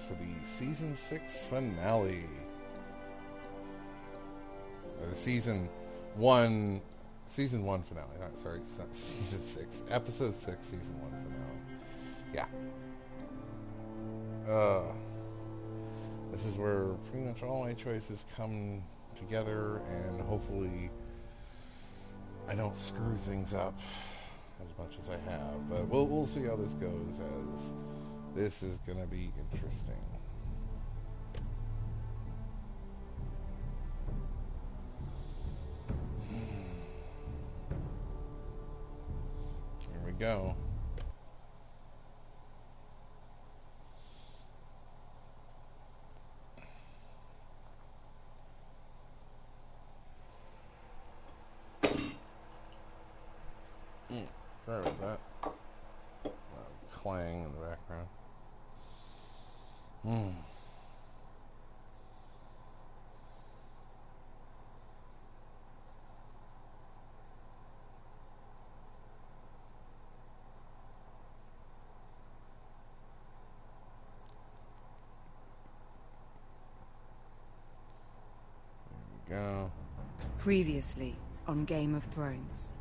for the Season 6 finale. Season 1 finale. Sorry, Season 6. Episode 6, Season 1 finale. Yeah. This is where pretty much all my choices come together, and hopefully I don't screw things up as much as I have. But we'll see how this goes, as this is going to be interesting. Here we go. Sorry about that. Clang in the background. There we go. Previously on Game of Thrones.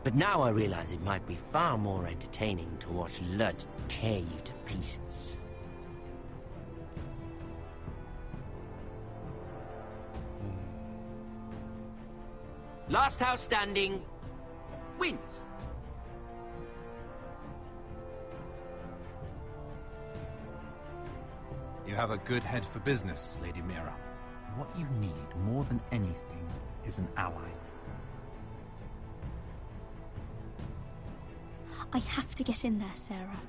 But now I realize it might be far more entertaining to watch Lud tear you to pieces. Last house standing wins. You have a good head for business, Lady Mira. What you need more than anything is an ally. I have to get in there, Sarah.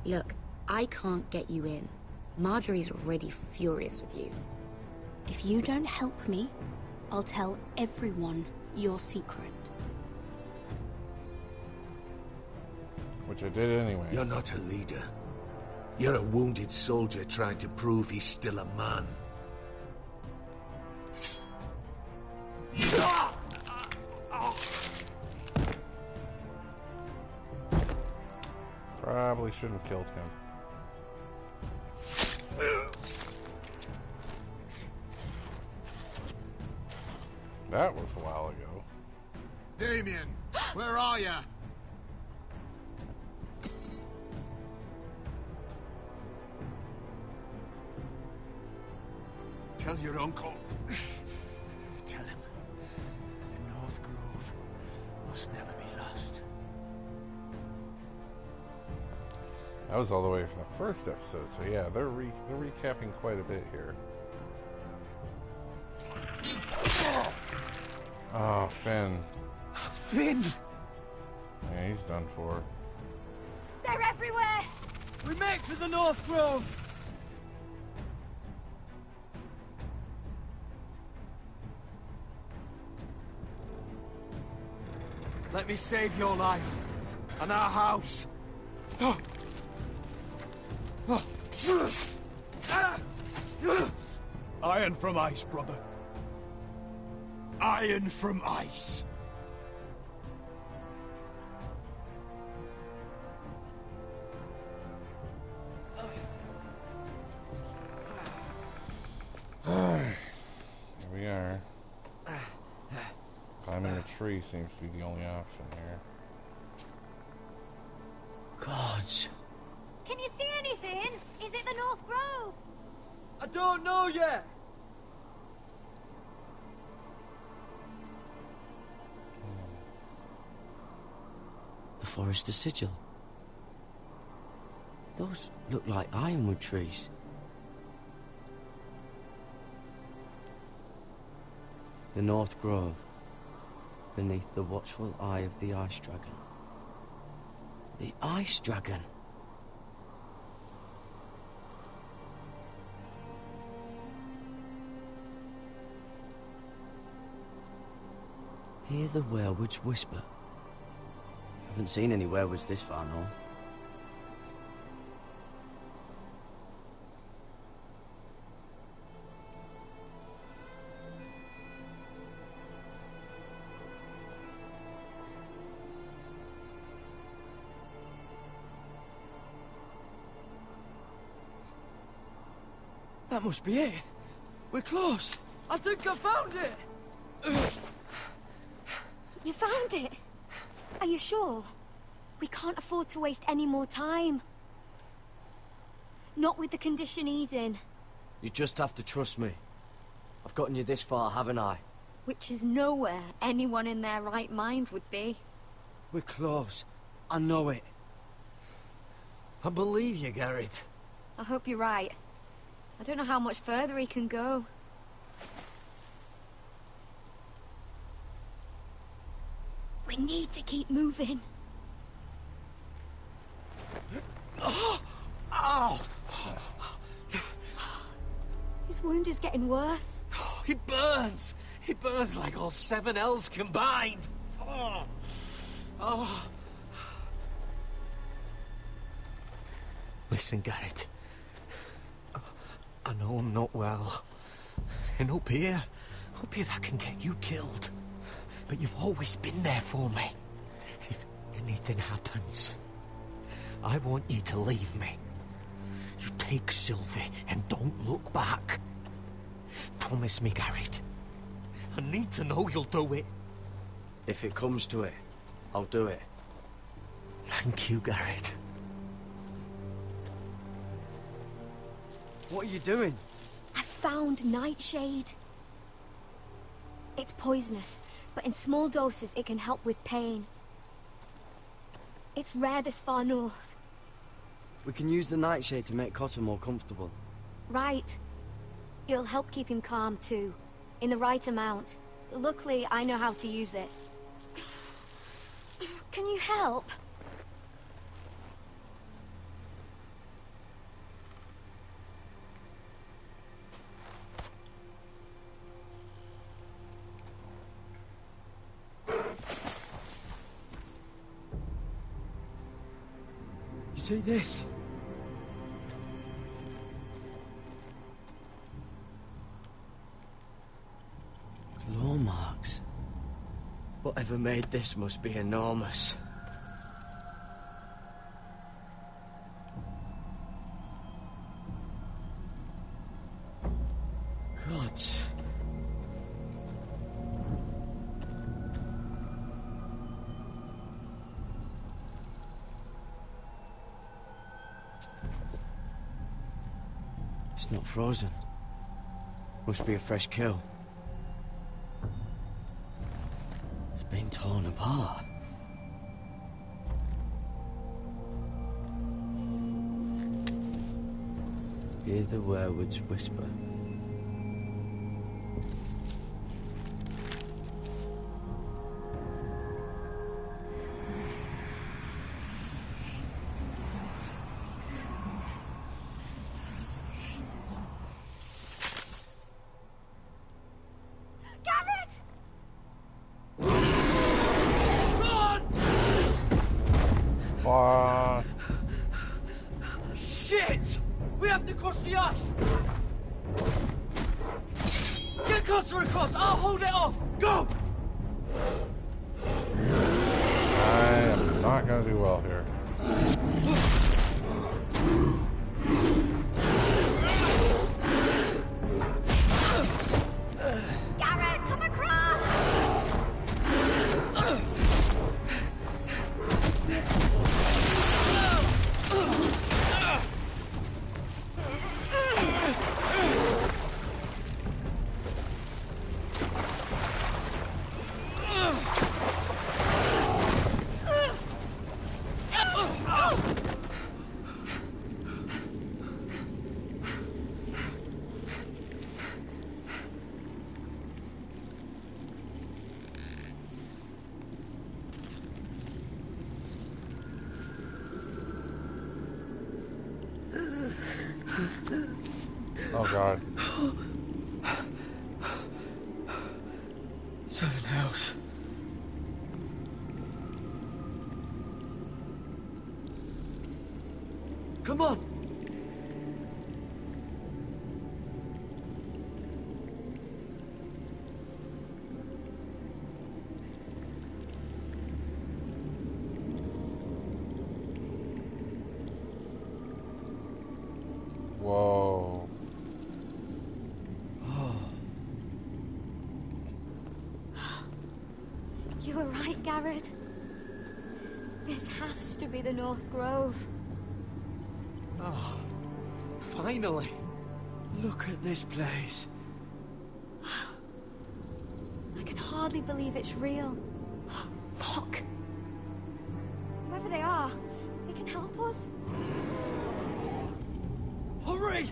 Look, I can't get you in. Marjorie's already furious with you. If you don't help me, I'll tell everyone your secret. Which I did anyway. You're not a leader. You're a wounded soldier trying to prove he's still a man. Probably shouldn't have killed him. That was a while ago. Damien, where are ya? Tell your uncle. Tell him the North Grove must never be lost. That was all the way from the first episode, so yeah, they're recapping quite a bit here. Oh, Finn. Finn! Yeah, he's done for. They're everywhere! We make for the North Grove! Let me save your life and our house. Iron from ice, brother. Iron from ice. Here we are. Climbing a tree seems to be the only option here. Gods. Can you see anything? Is it the North Grove? I don't know yet. The Forester Sigil. Those look like ironwood trees. The North Grove, beneath the watchful eye of the Ice Dragon. The Ice Dragon! Hear the werewoods whisper. Haven't seen any werewoods this far north. That must be it. We're close. I think I found it. You found it? Are you sure? We can't afford to waste any more time. Not with the condition he's in. You just have to trust me. I've gotten you this far, haven't I? Which is nowhere anyone in their right mind would be. We're close. I know it. I believe you, Garrett. I hope you're right. I don't know how much further he can go. We need to keep moving. Ow! His wound is getting worse. He burns! He burns like all 7 L's combined! Oh. Oh. Listen, Garrett. I know I'm not well. And up here that can get you killed. But you've always been there for me. If anything happens, I want you to leave me. You take Sylvie and don't look back. Promise me, Garrett. I need to know you'll do it. If it comes to it, I'll do it. Thank you, Garrett. What are you doing? I found Nightshade. It's poisonous, but in small doses it can help with pain. It's rare this far north. We can use the nightshade to make Cotter more comfortable. Right. It'll help keep him calm too, in the right amount. Luckily, I know how to use it. Can you help? You see this? Claw marks. Whatever made this must be enormous. Gods. It's not frozen. Must be a fresh kill. It's been torn apart. Hear the werewolves whisper. Shit! We have to cross the ice! Get Cotter across! I'll hold it off! Go! I am not going to do well here. Garrett, come across! Oh god. 7 Hells. Come on! Whoa. 7 Garrett. This has to be the North Grove. Oh, finally. Look at this place. I can hardly believe it's real. Look! Whoever they are, they can help us. Hurry!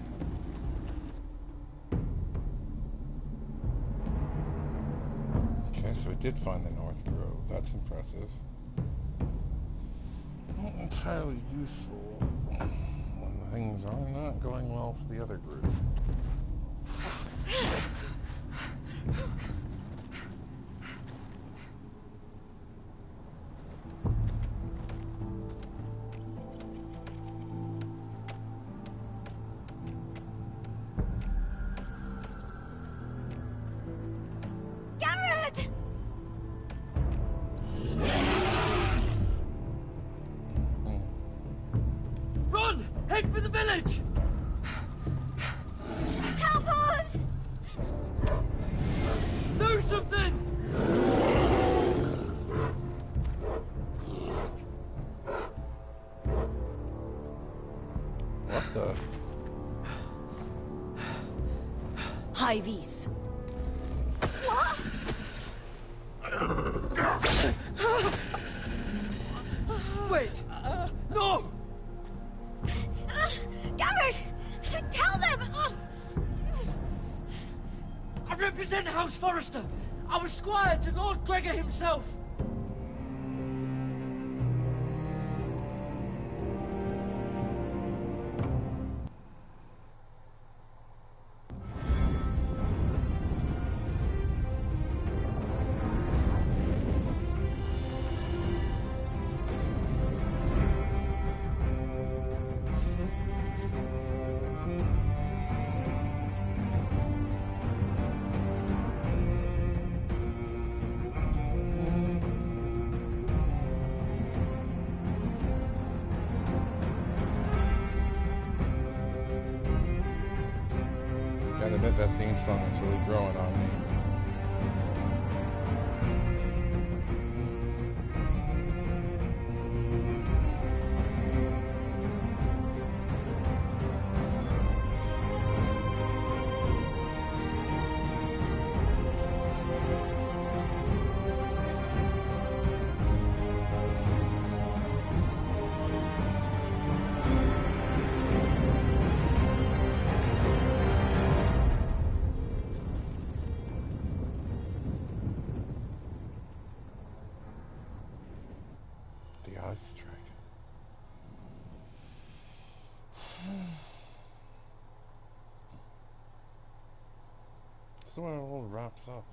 Okay, so we did find the North Grove. That's impressive. Not entirely useful when things are not going well for the other group. Garrett! Run! Head for the village! Help us! Do something! What the? High-vis. What? Wait! No! Garrett! Tell them! I represent House Forrester. I was squire to Lord Gregor himself. Gotta admit that theme song is really growing on me. The ice dragon. So it all wraps up.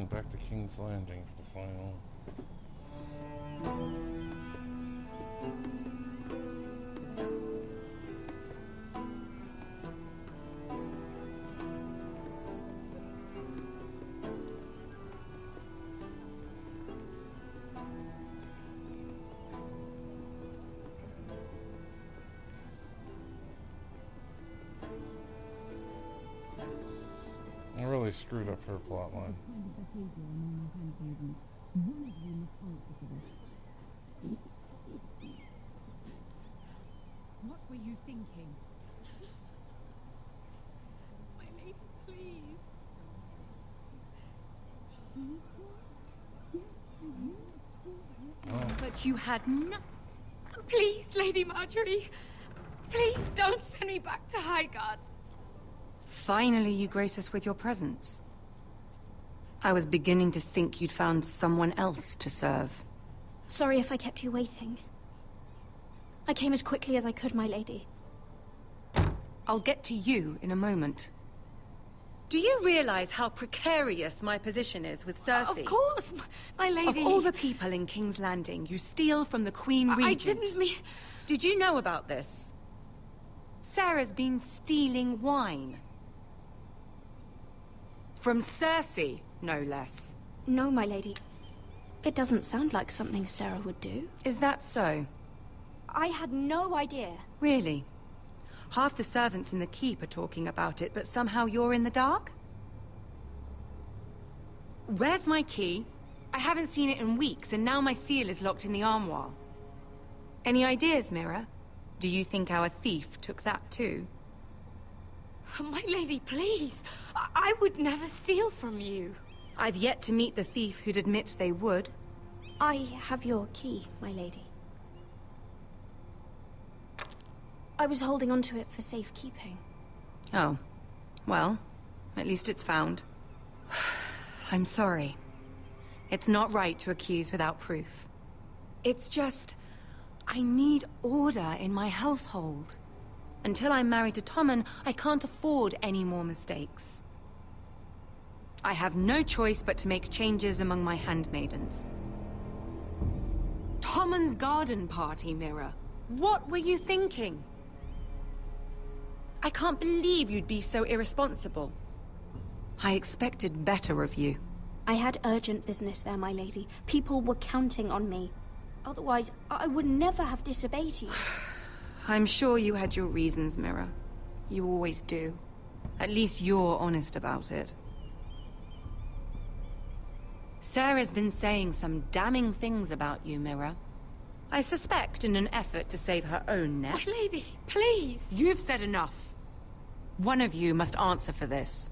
Back to King's Landing for the final. I really screwed up her plotline. What were you thinking? My lady, please. But you had no... Please, Lady Marjorie. Please don't send me back to Highgarden. Finally, you grace us with your presence. I was beginning to think you'd found someone else to serve. Sorry if I kept you waiting. I came as quickly as I could, my lady. I'll get to you in a moment. Do you realize how precarious my position is with Cersei? Of course, my lady. Of all the people in King's Landing, you steal from the Queen Regent. I didn't mean... Did you know about this? Sarah's been stealing wine. From Cersei, no less. No, my lady. It doesn't sound like something Sarah would do. Is that so? I had no idea. Really? Half the servants in the keep are talking about it, but somehow you're in the dark? Where's my key? I haven't seen it in weeks, and now my seal is locked in the armoire. Any ideas, Mira? Do you think our thief took that too? My lady, please. I would never steal from you. I've yet to meet the thief who'd admit they would. I have your key, my lady. I was holding onto it for safekeeping. Oh. Well, at least it's found. I'm sorry. It's not right to accuse without proof. It's just... I need order in my household. Until I'm married to Tommen, I can't afford any more mistakes. I have no choice but to make changes among my handmaidens. Tommen's garden party, Mira. What were you thinking? I can't believe you'd be so irresponsible. I expected better of you. I had urgent business there, my lady. People were counting on me. Otherwise, I would never have disobeyed you. I'm sure you had your reasons, Mira. You always do. At least you're honest about it. Sarah's been saying some damning things about you, Mira. I suspect in an effort to save her own neck. My lady, please! You've said enough. One of you must answer for this.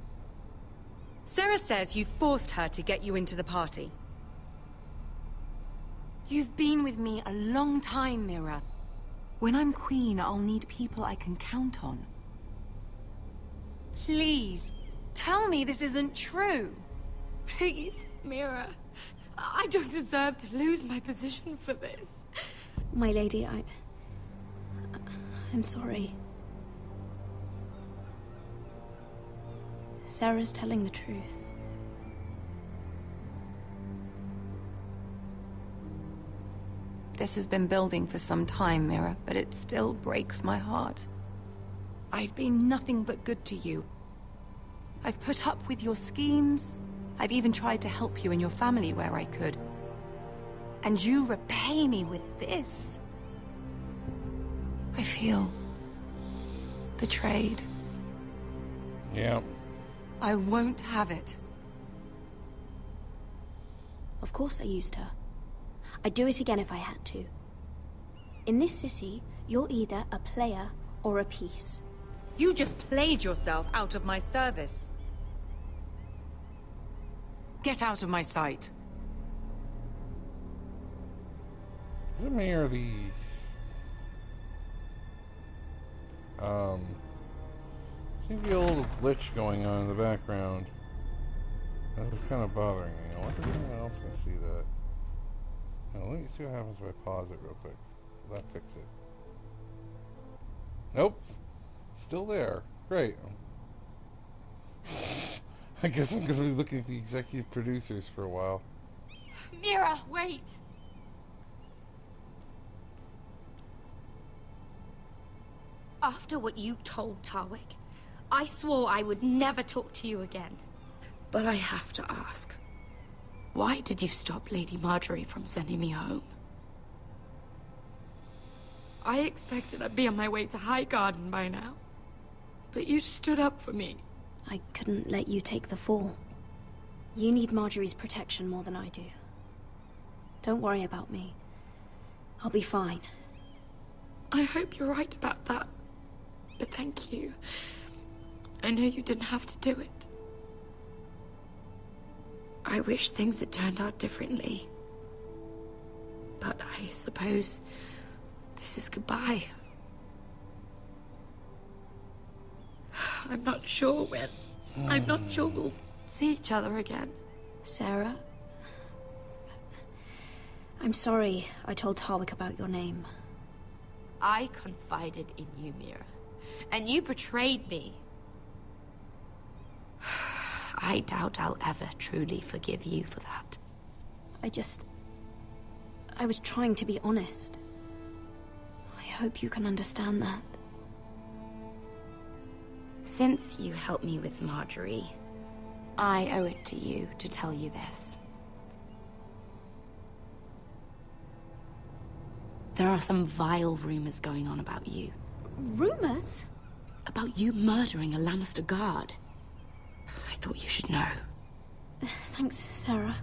Sarah says you forced her to get you into the party. You've been with me a long time, Mira. When I'm queen, I'll need people I can count on. Please, tell me this isn't true. Please, Mira. I don't deserve to lose my position for this. My lady, I'm sorry. Sarah's telling the truth. This has been building for some time, Mira, but it still breaks my heart. I've been nothing but good to you. I've put up with your schemes. I've even tried to help you and your family where I could. And you repay me with this. I feel... betrayed. Yeah. I won't have it. Of course I used her. I'd do it again if I had to. In this city, you're either a player or a piece. You just played yourself out of my service. Get out of my sight. Is it me or the... seems to be a little glitch going on in the background. This is kind of bothering me. I wonder if anyone else can see that. Now, let me see what happens if I pause it real quick. Will that fix it? Nope. Still there. Great. I guess I'm going to be looking at the executive producers for a while. Mira, wait! After what you told Tarwick, I swore I would never talk to you again. But I have to ask, why did you stop Lady Marjorie from sending me home? I expected I'd be on my way to Highgarden by now. But you stood up for me. I couldn't let you take the fall. You need Marjorie's protection more than I do. Don't worry about me. I'll be fine. I hope you're right about that. But thank you. I know you didn't have to do it. I wish things had turned out differently. But I suppose this is goodbye. I'm not sure when. I'm not sure we'll see each other again. Sarah? I'm sorry I told Tarwick about your name. I confided in you, Mira. And you betrayed me. I doubt I'll ever truly forgive you for that. I was trying to be honest. I hope you can understand that. Since you helped me with Marjorie, I owe it to you to tell you this. There are some vile rumors going on about you. Rumors? About you murdering a Lannister guard. I thought you should know. Thanks, Sarah.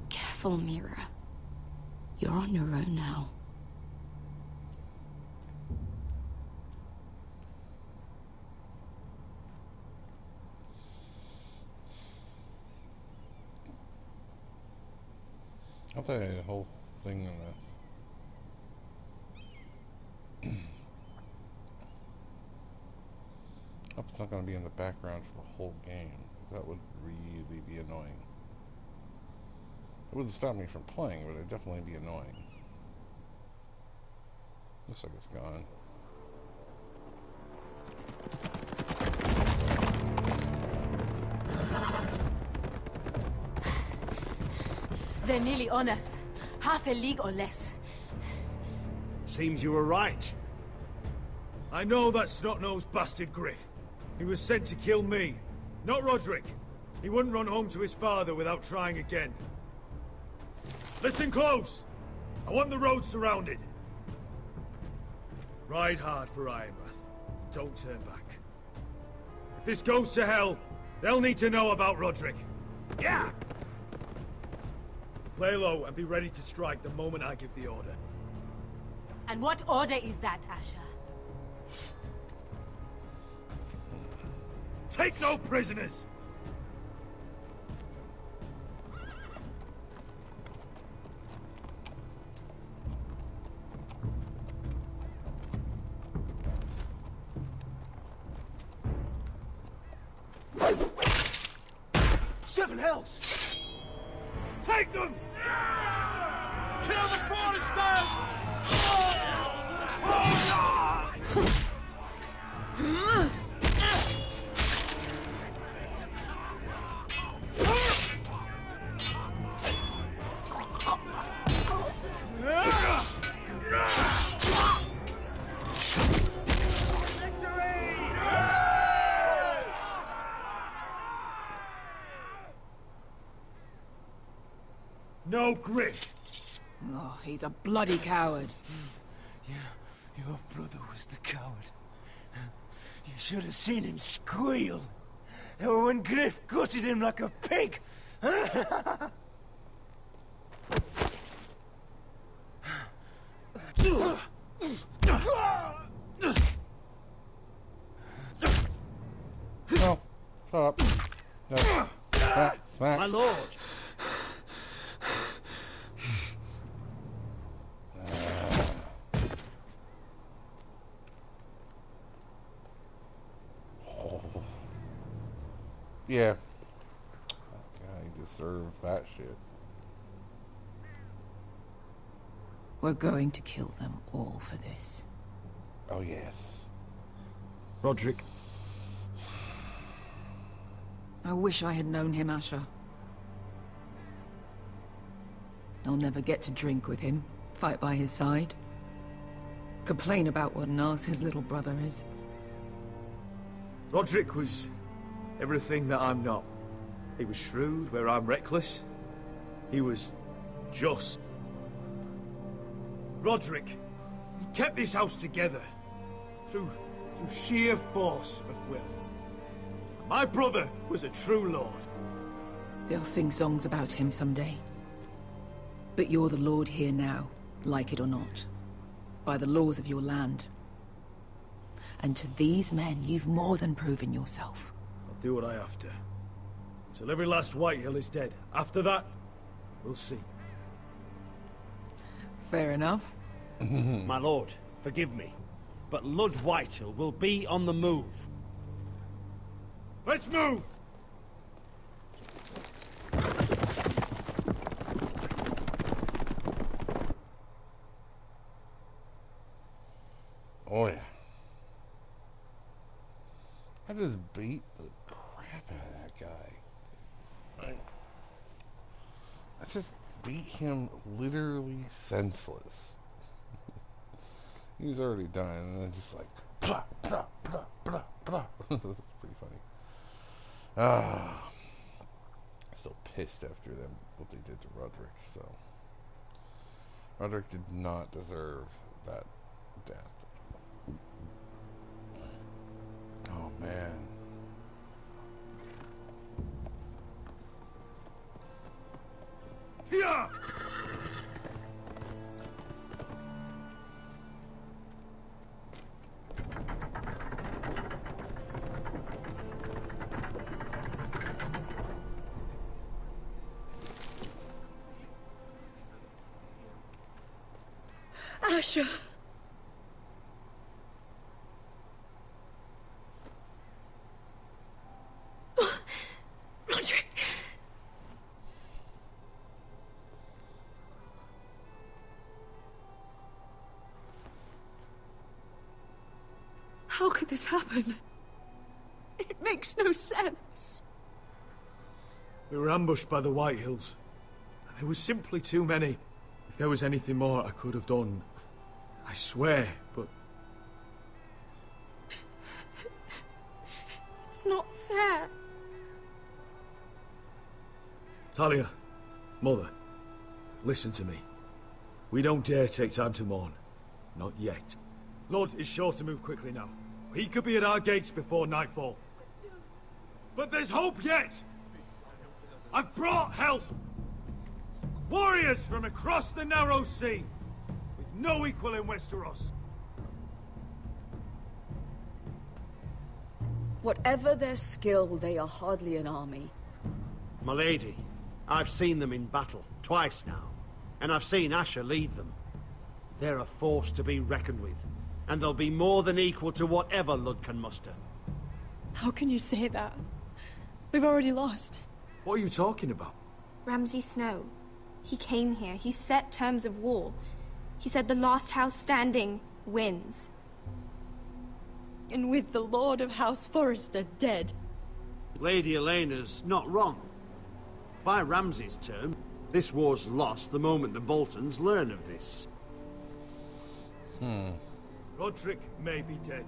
Careful, Mira. You're on your own now. I'll tell you the whole thing on that. Hope it's not going to be in the background for the whole game. That would really be annoying. It wouldn't stop me from playing, but it'd definitely be annoying. Looks like it's gone. They're nearly on us. Half a league or less. Seems you were right. I know that snot-nosed bastard Griff. He was sent to kill me, not Roderick. He wouldn't run home to his father without trying again. Listen close! I want the road surrounded. Ride hard for Ironrath. Don't turn back. If this goes to hell, they'll need to know about Roderick. Yeah! Lay low and be ready to strike the moment I give the order. And what order is that, Asher? Take no prisoners! Seven hells! Take them! Kill the Foresters! No Griff! Oh, he's a bloody coward. Your brother was the coward. You should have seen him squeal. When Griff gutted him like a pig. No, shut up. No. Smack, smack. My lord. Yeah. That guy deserved that shit. We're going to kill them all for this. Oh, yes. Roderick. I wish I had known him, Asher. I'll never get to drink with him, fight by his side, complain about what an arse his little brother is. Roderick was everything that I'm not. He was shrewd where I'm reckless. He was just. Roderick, he kept this house together through sheer force of will. My brother was a true lord. They'll sing songs about him someday. But you're the lord here now, like it or not. By the laws of your land. And to these men, you've more than proven yourself. I'll do what I have to. Till every last Whitehill is dead. After that, we'll see. Fair enough. My lord, forgive me, but Lud Whitehill will be on the move. Let's move! Oh, yeah. I just beat the crap out of that guy. I just beat him literally senseless. He was already done, and then just like, blah, blah, blah, blah, blah. This is pretty funny. Still pissed after them, what they did to Roderick, so. Roderick did not deserve that death. Oh, man. Here! Asher! Roderick! How could this happen? It makes no sense. We were ambushed by the White Hills. There was simply too many. If there was anything more I could have done, I swear, but... It's not fair. Talia, Mother, listen to me. We don't dare take time to mourn. Not yet. Lord is sure to move quickly now. He could be at our gates before nightfall. But there's hope yet! I've brought help! Warriors from across the narrow sea, with no equal in Westeros. Whatever their skill, they are hardly an army. My lady, I've seen them in battle, twice now, and I've seen Asher lead them. They're a force to be reckoned with, and they'll be more than equal to whatever Lud can muster. How can you say that? We've already lost. What are you talking about? Ramsay Snow. He came here. He set terms of war. He said the last house standing wins. And with the Lord of House Forrester dead. Lady Elena's not wrong. By Ramsay's term, this war's lost the moment the Boltons learn of this. Roderick may be dead,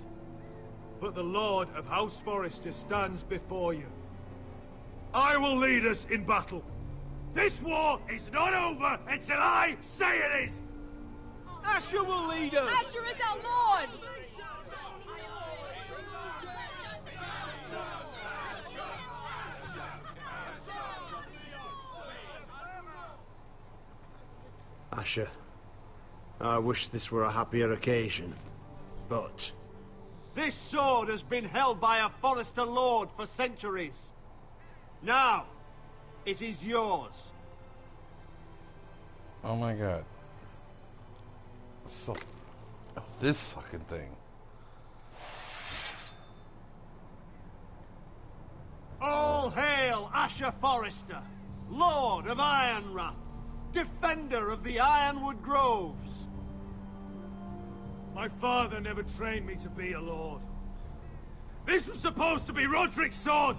but the Lord of House Forrester stands before you. I will lead us in battle. This war is not over until I say it is! Asher will lead us! Asher is our lord! Asher, I wish this were a happier occasion, but... This sword has been held by a Forrester Lord for centuries. Now, it is yours. Oh my god. So, this fucking thing. All hail Asher Forrester, Lord of Ironrath, defender of the Ironwood Groves. My father never trained me to be a lord. This was supposed to be Roderick's sword,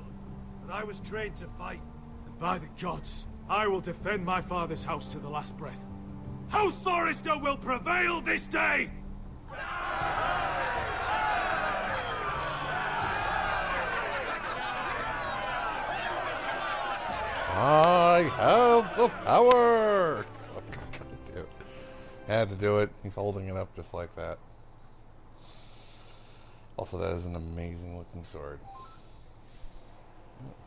but I was trained to fight. And by the gods, I will defend my father's house to the last breath. House Forrester will prevail this day! I have the power! Had to do it. He's holding it up just like that. Also, that is an amazing looking sword.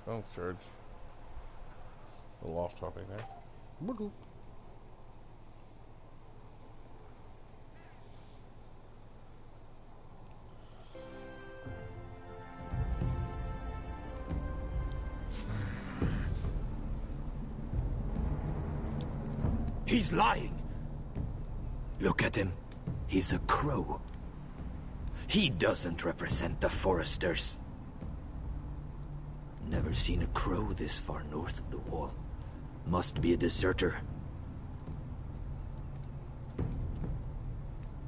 Phone's charged. A little off topic there. He's lying. Look at him. He's a crow. He doesn't represent the Foresters. Never seen a crow this far north of the wall. Must be a deserter.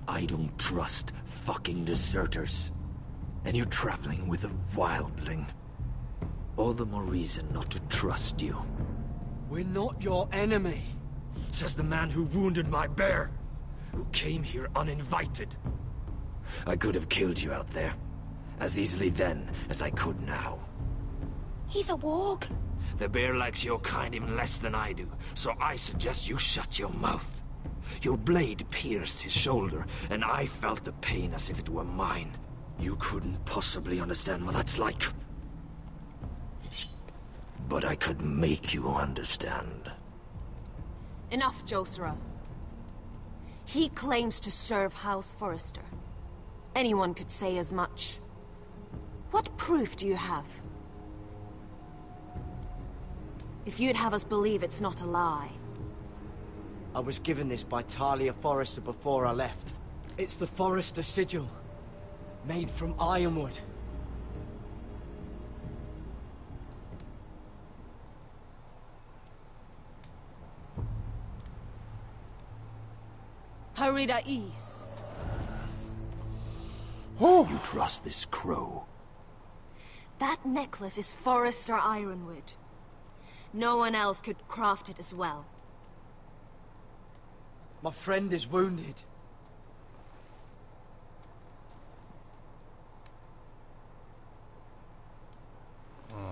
I don't trust fucking deserters. And you're traveling with a wildling. All the more reason not to trust you. We're not your enemy. Says the man who wounded my bear. Who came here uninvited. I could have killed you out there. As easily then as I could now. He's a warg. The bear likes your kind even less than I do, so I suggest you shut your mouth. Your blade pierced his shoulder, and I felt the pain as if it were mine. You couldn't possibly understand what that's like. But I could make you understand. Enough, Josera. He claims to serve House Forrester. Anyone could say as much. What proof do you have? If you'd have us believe it's not a lie. I was given this by Talia Forrester before I left. It's the Forrester sigil, made from ironwood. Harida East. You trust this crow? That necklace is Forrester ironwood. No one else could craft it as well. My friend is wounded.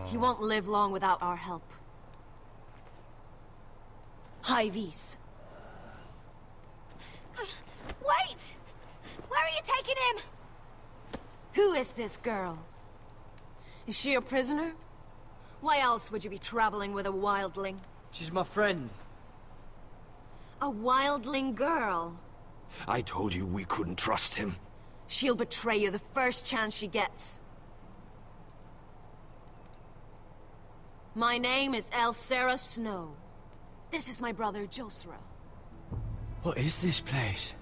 He won't live long without our help. High Vis. Wait! Where are you taking him? Who is this girl? Is she a prisoner? Why else would you be traveling with a wildling? She's my friend. A wildling girl? I told you we couldn't trust him. She'll betray you the first chance she gets. My name is Elsera Snow. This is my brother, Josera. What is this place?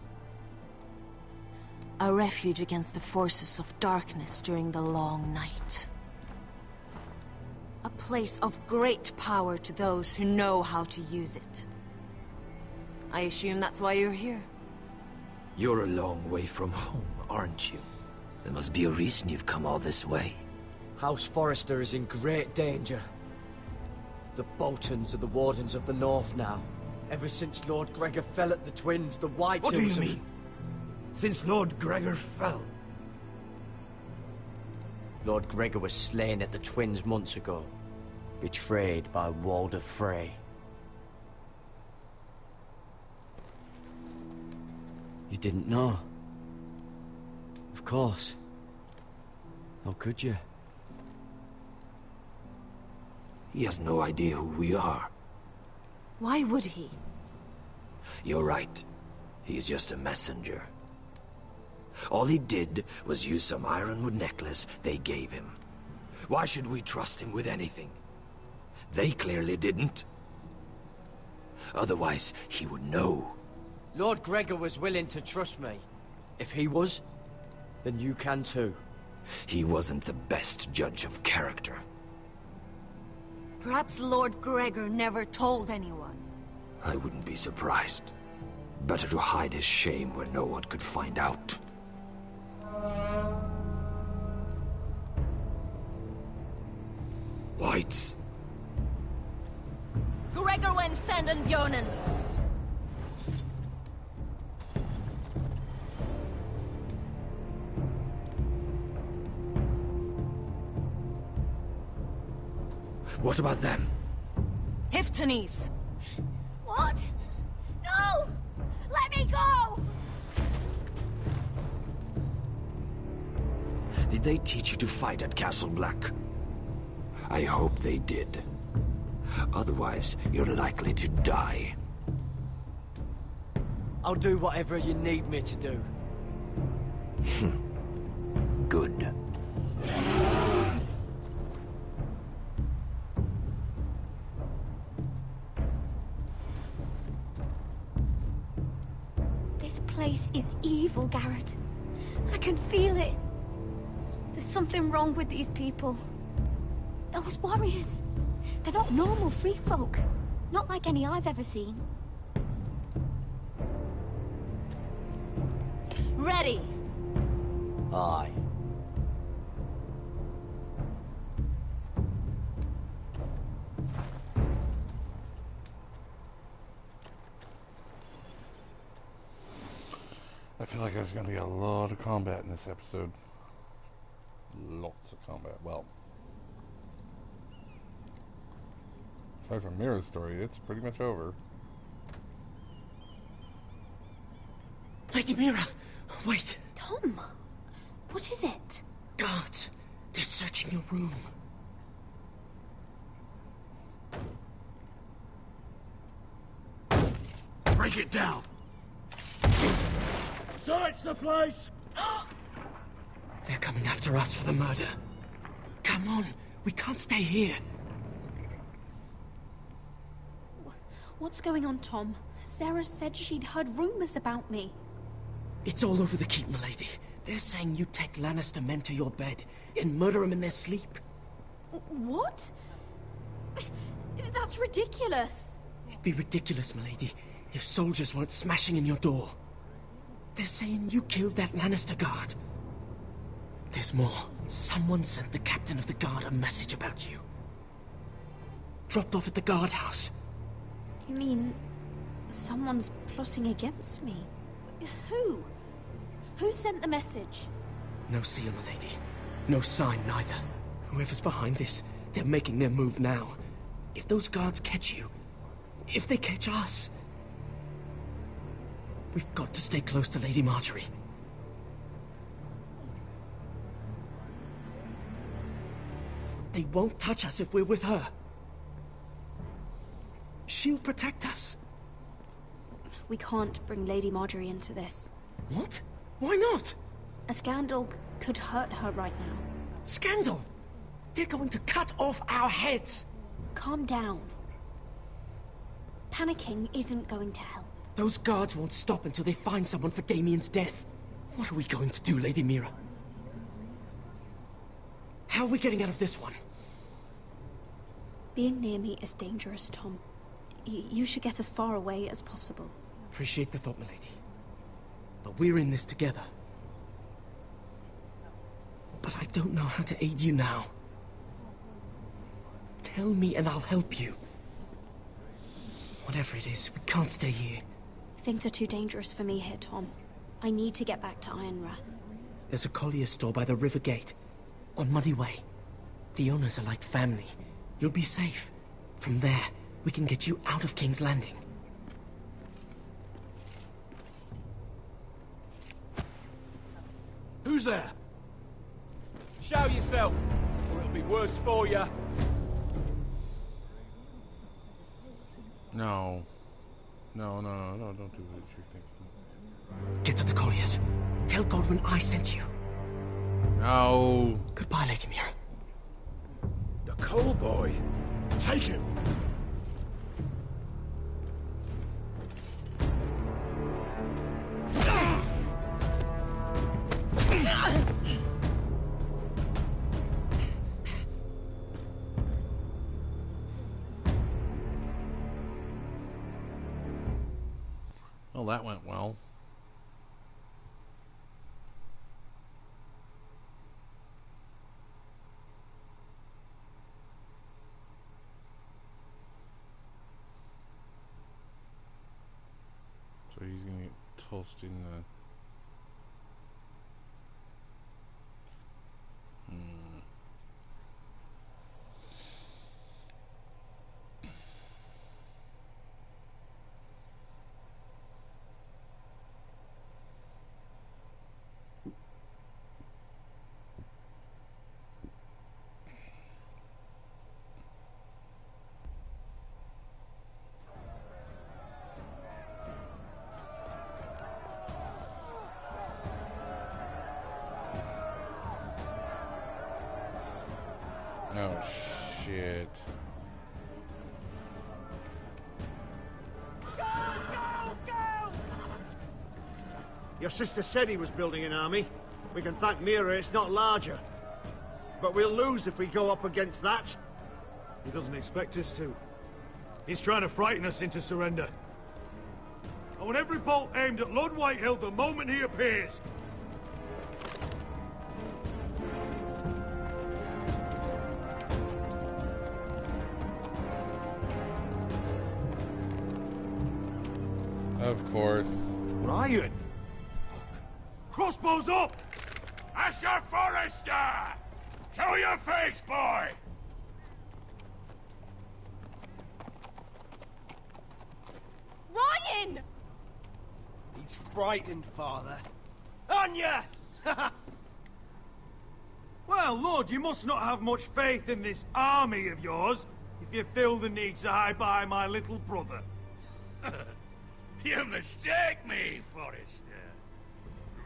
A refuge against the forces of darkness during the long night. A place of great power to those who know how to use it. I assume that's why you're here. You're a long way from home, aren't you? There must be a reason you've come all this way. House Forrester is in great danger. The Boltons are the Wardens of the North now. Ever since Lord Gregor fell at the Twins, the White What do Hills you mean? Since Lord Gregor fell? Lord Gregor was slain at the Twins months ago. Betrayed by Walder Frey. You didn't know? Of course. How could you? He has no idea who we are. Why would he? You're right. He's just a messenger. All he did was use some ironwood necklace they gave him. Why should we trust him with anything? They clearly didn't. Otherwise, he would know. Lord Gregor was willing to trust me. If he was, then you can too. He wasn't the best judge of character. Perhaps Lord Gregor never told anyone. I wouldn't be surprised. Better to hide his shame where no one could find out. Whites. Gregor wen senden Bjonen. What about them? Hiftanis. What? No! Let me go! Did they teach you to fight at Castle Black? I hope they did. Otherwise, you're likely to die. I'll do whatever you need me to do. Good. This place is evil, Garrett. I can feel it. There's something wrong with these people. Those warriors. They're not normal free folk. Not like any I've ever seen. Ready. Aye. I feel like there's going to be a lot of combat in this episode. Lots of combat. Well, aside from Mira's story, it's pretty much over. Lady Mira, wait. Tom, what is it? Guards, they're searching your room. Break it down! Search the place! They're coming after us for the murder. Come on, we can't stay here. What's going on, Tom? Sarah said she'd heard rumors about me. It's all over the keep, milady. They're saying you take Lannister men to your bed and murder them in their sleep. What? That's ridiculous. It'd be ridiculous, milady, if soldiers weren't smashing in your door. They're saying you killed that Lannister guard. There's more. Someone sent the captain of the guard a message about you. Dropped off at the guardhouse. You mean someone's plotting against me? Who? Who sent the message? No seal, milady. No sign, neither. Whoever's behind this, they're making their move now. If those guards catch you, if they catch us, we've got to stay close to Lady Marjorie. They won't touch us if we're with her. She'll protect us. We can't bring Lady Marjorie into this. What? Why not? A scandal could hurt her right now. Scandal? They're going to cut off our heads. Calm down. Panicking isn't going to help. Those guards won't stop until they find someone for Damien's death. What are we going to do, Lady Mira? How are we getting out of this one? Being near me is dangerous, Tom. You should get as far away as possible. Appreciate the thought, milady. But we're in this together. But I don't know how to aid you now. Tell me and I'll help you. Whatever it is, we can't stay here. Things are too dangerous for me here, Tom. I need to get back to Ironrath. There's a collier's store by the river gate. On Muddy Way. The owners are like family. You'll be safe. From there, we can get you out of King's Landing. Who's there? Show yourself, or it'll be worse for you. No. No, don't do what you're thinking. Get to the colliers. Tell Godwin I sent you. No. Goodbye, Lady Mira. The coal boy. Take him. Well, that went well. So he's gonna get tossed in the... Oh, shit. Your sister said he was building an army. We can thank Mira it's not larger. But we'll lose if we go up against that. He doesn't expect us to. He's trying to frighten us into surrender. I want every bolt aimed at Lord Whitehill the moment he appears. Of course. Ryan! Crossbows up! Asher Forrester! Show your face, boy! Ryan! He's frightened, Father. Anya! Well, Lord, you must not have much faith in this army of yours if you feel the need to hide behind my little brother. You mistake me, Forrester.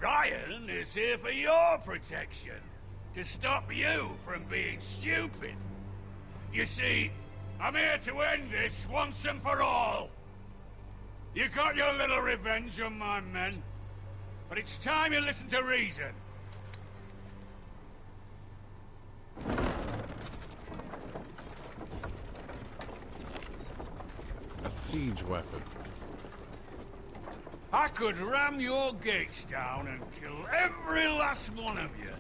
Ryan is here for your protection, to stop you from being stupid. You see, I'm here to end this once and for all. You got your little revenge on my men, but it's time you listen to reason. A siege weapon. I could ram your gates down and kill every last one of you.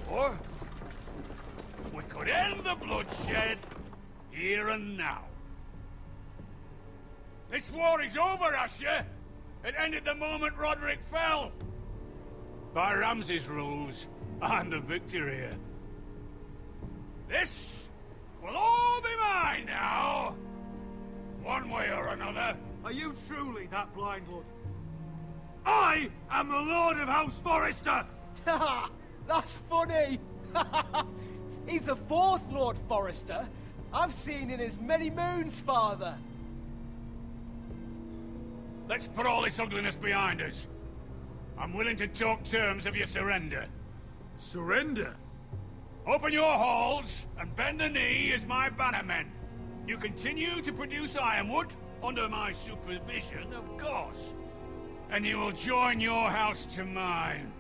Or we could end the bloodshed here and now. This war is over, Asher. It ended the moment Roderick fell. By Ramsay's rules, I'm the victor here. This will all be mine now. One way or another. Are you truly that blind, Lord? I am the Lord of House Forrester! Ha! That's funny! He's the fourth Lord Forrester I've seen in as many moons, Father. Let's put all this ugliness behind us. I'm willing to talk terms of your surrender. Surrender? Open your halls and bend the knee as my bannermen. You continue to produce ironwood, under my supervision, of course. And you will join your house to mine,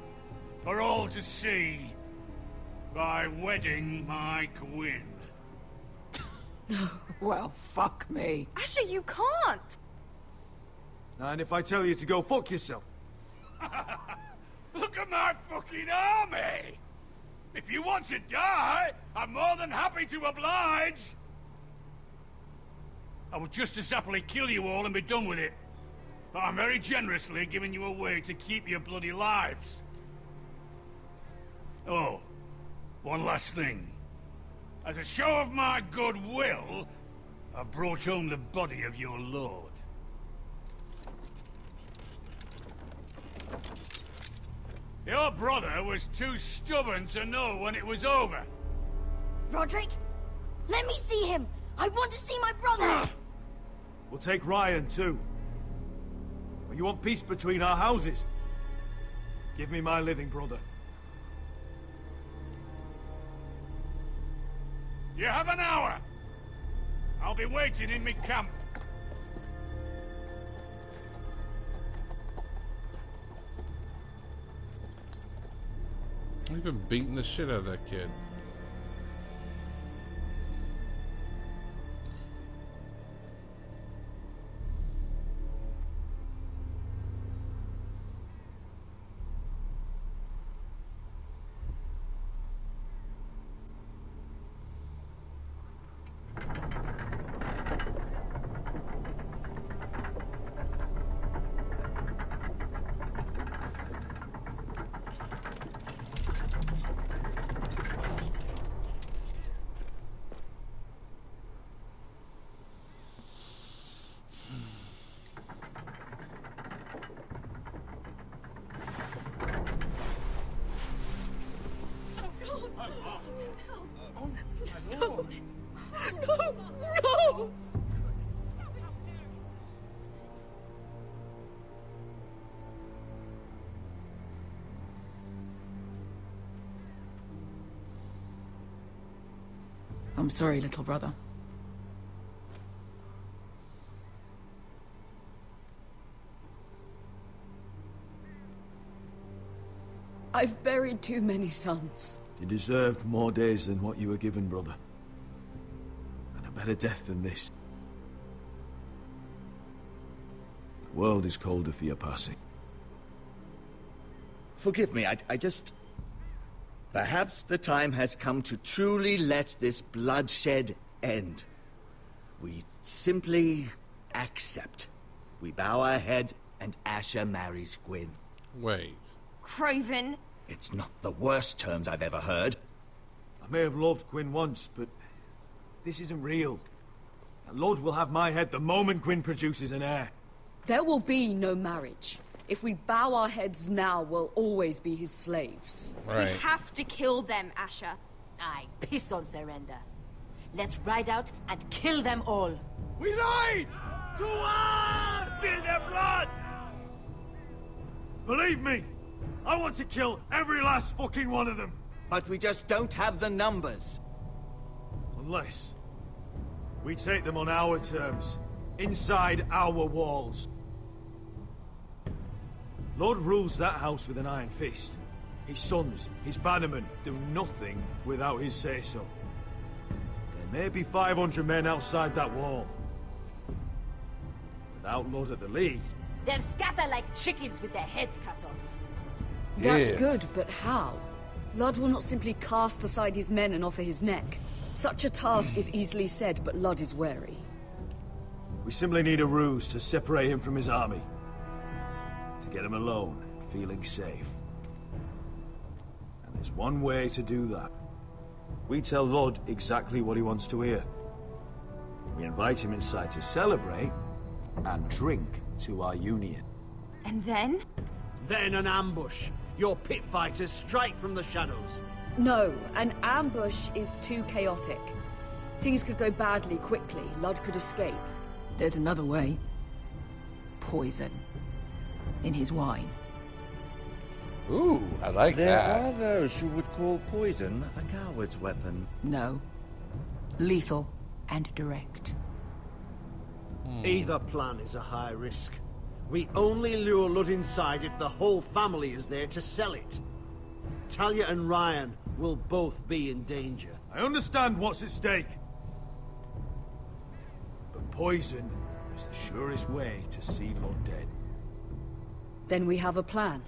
for all to see, by wedding my Gwyn. Well, fuck me. Asher, you can't! And if I tell you to go fuck yourself? Look at my fucking army! If you want to die, I'm more than happy to oblige. I would just as happily kill you all and be done with it. But I'm very generously giving you a way to keep your bloody lives. Oh, one last thing. As a show of my goodwill, I've brought home the body of your lord. Your brother was too stubborn to know when it was over. Roderick? Let me see him! I want to see my brother! We'll take Ryan, too. Or you want peace between our houses? Give me my living brother. You have an hour. I'll be waiting in my camp. I've been beating the shit out of that kid. No! I'm sorry, little brother. I've buried too many sons. You deserved more days than what you were given, brother. And a better death than this. The world is colder for your passing. Forgive me, I just... Perhaps the time has come to truly let this bloodshed end. We simply accept. We bow our heads and Asher marries Gwyn. Wait. Craven. It's not the worst terms I've ever heard. I may have loved Gwyn once, but this isn't real. And Lord will have my head the moment Gwyn produces an heir. There will be no marriage. If we bow our heads now, we'll always be his slaves. We have to kill them, Asher. Aye, piss on surrender. Let's ride out and kill them all. We ride! To arms! spill their blood! Believe me, I want to kill every last fucking one of them. But we just don't have the numbers. Unless we take them on our terms, inside our walls. Lord rules that house with an iron fist. His sons, his bannermen, do nothing without his say-so. There may be 500 men outside that wall. Without Lord at the lead... They'll scatter like chickens with their heads cut off. Yes. That's good, but how? Ludd will not simply cast aside his men and offer his neck. Such a task is easily said, but Ludd is wary. We simply need a ruse to separate him from his army. To get him alone, feeling safe. And there's one way to do that. We tell Ludd exactly what he wants to hear. We invite him inside to celebrate and drink to our union. And then? Then an ambush. Your pit fighters strike from the shadows. No, an ambush is too chaotic. Things could go badly quickly. Ludd could escape. There's another way. Poison. In his wine. Ooh, I like there that. There are those who would call poison a coward's weapon. No. Lethal and direct. Either plan is a high risk. We only lure Ludd inside if the whole family is there to sell it. Talia and Ryan will both be in danger. I understand what's at stake. But poison is the surest way to see Ludd dead. Then we have a plan.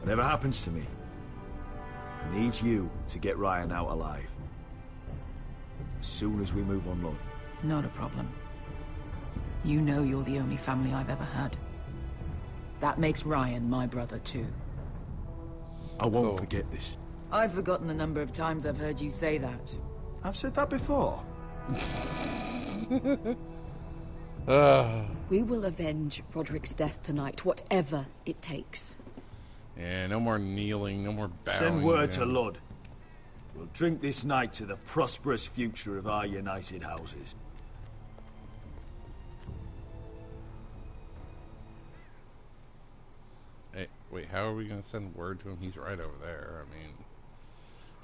Whatever happens to me, I need you to get Ryan out alive. As soon as we move on, Lord. Not a problem. You know you're the only family I've ever had. That makes Ryan my brother too. I won't forget this. I've forgotten the number of times I've heard you say that. I've said that before. We will avenge Roderick's death tonight, whatever it takes. Yeah, no more kneeling, no more bowing. Send word to Ludd. We'll drink this night to the prosperous future of our united houses. Hey, wait, how are we going to send word to him? He's right over there. I mean,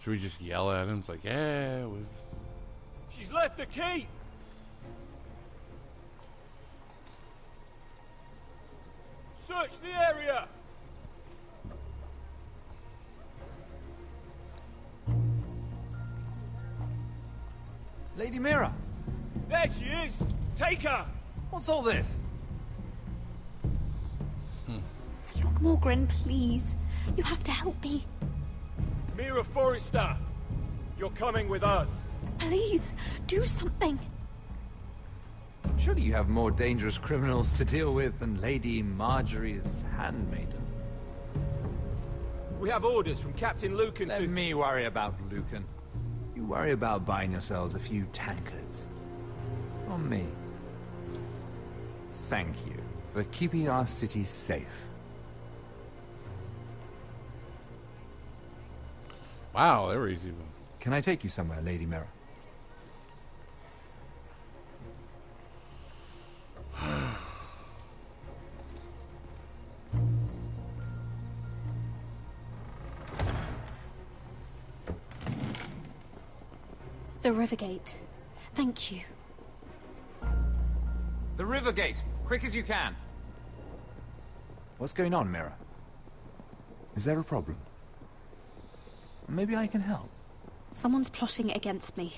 should we just yell at him? It's like, yeah, we've... She's left the keep! Search the area! Lady Mira! There she is! Take her! What's all this? Lord Morgren, please. You have to help me. Mira Forrester! You're coming with us. Please, do something. Surely you have more dangerous criminals to deal with than Lady Marjorie's handmaiden. We have orders from Captain Lucan to... Let me worry about Lucan. You worry about buying yourselves a few tankards. On me. Thank you for keeping our city safe. Wow, they were easy. Can I take you somewhere, Lady Mira? The Rivergate. Thank you. The Rivergate! Quick as you can! What's going on, Mira? Is there a problem? Maybe I can help. Someone's plotting against me.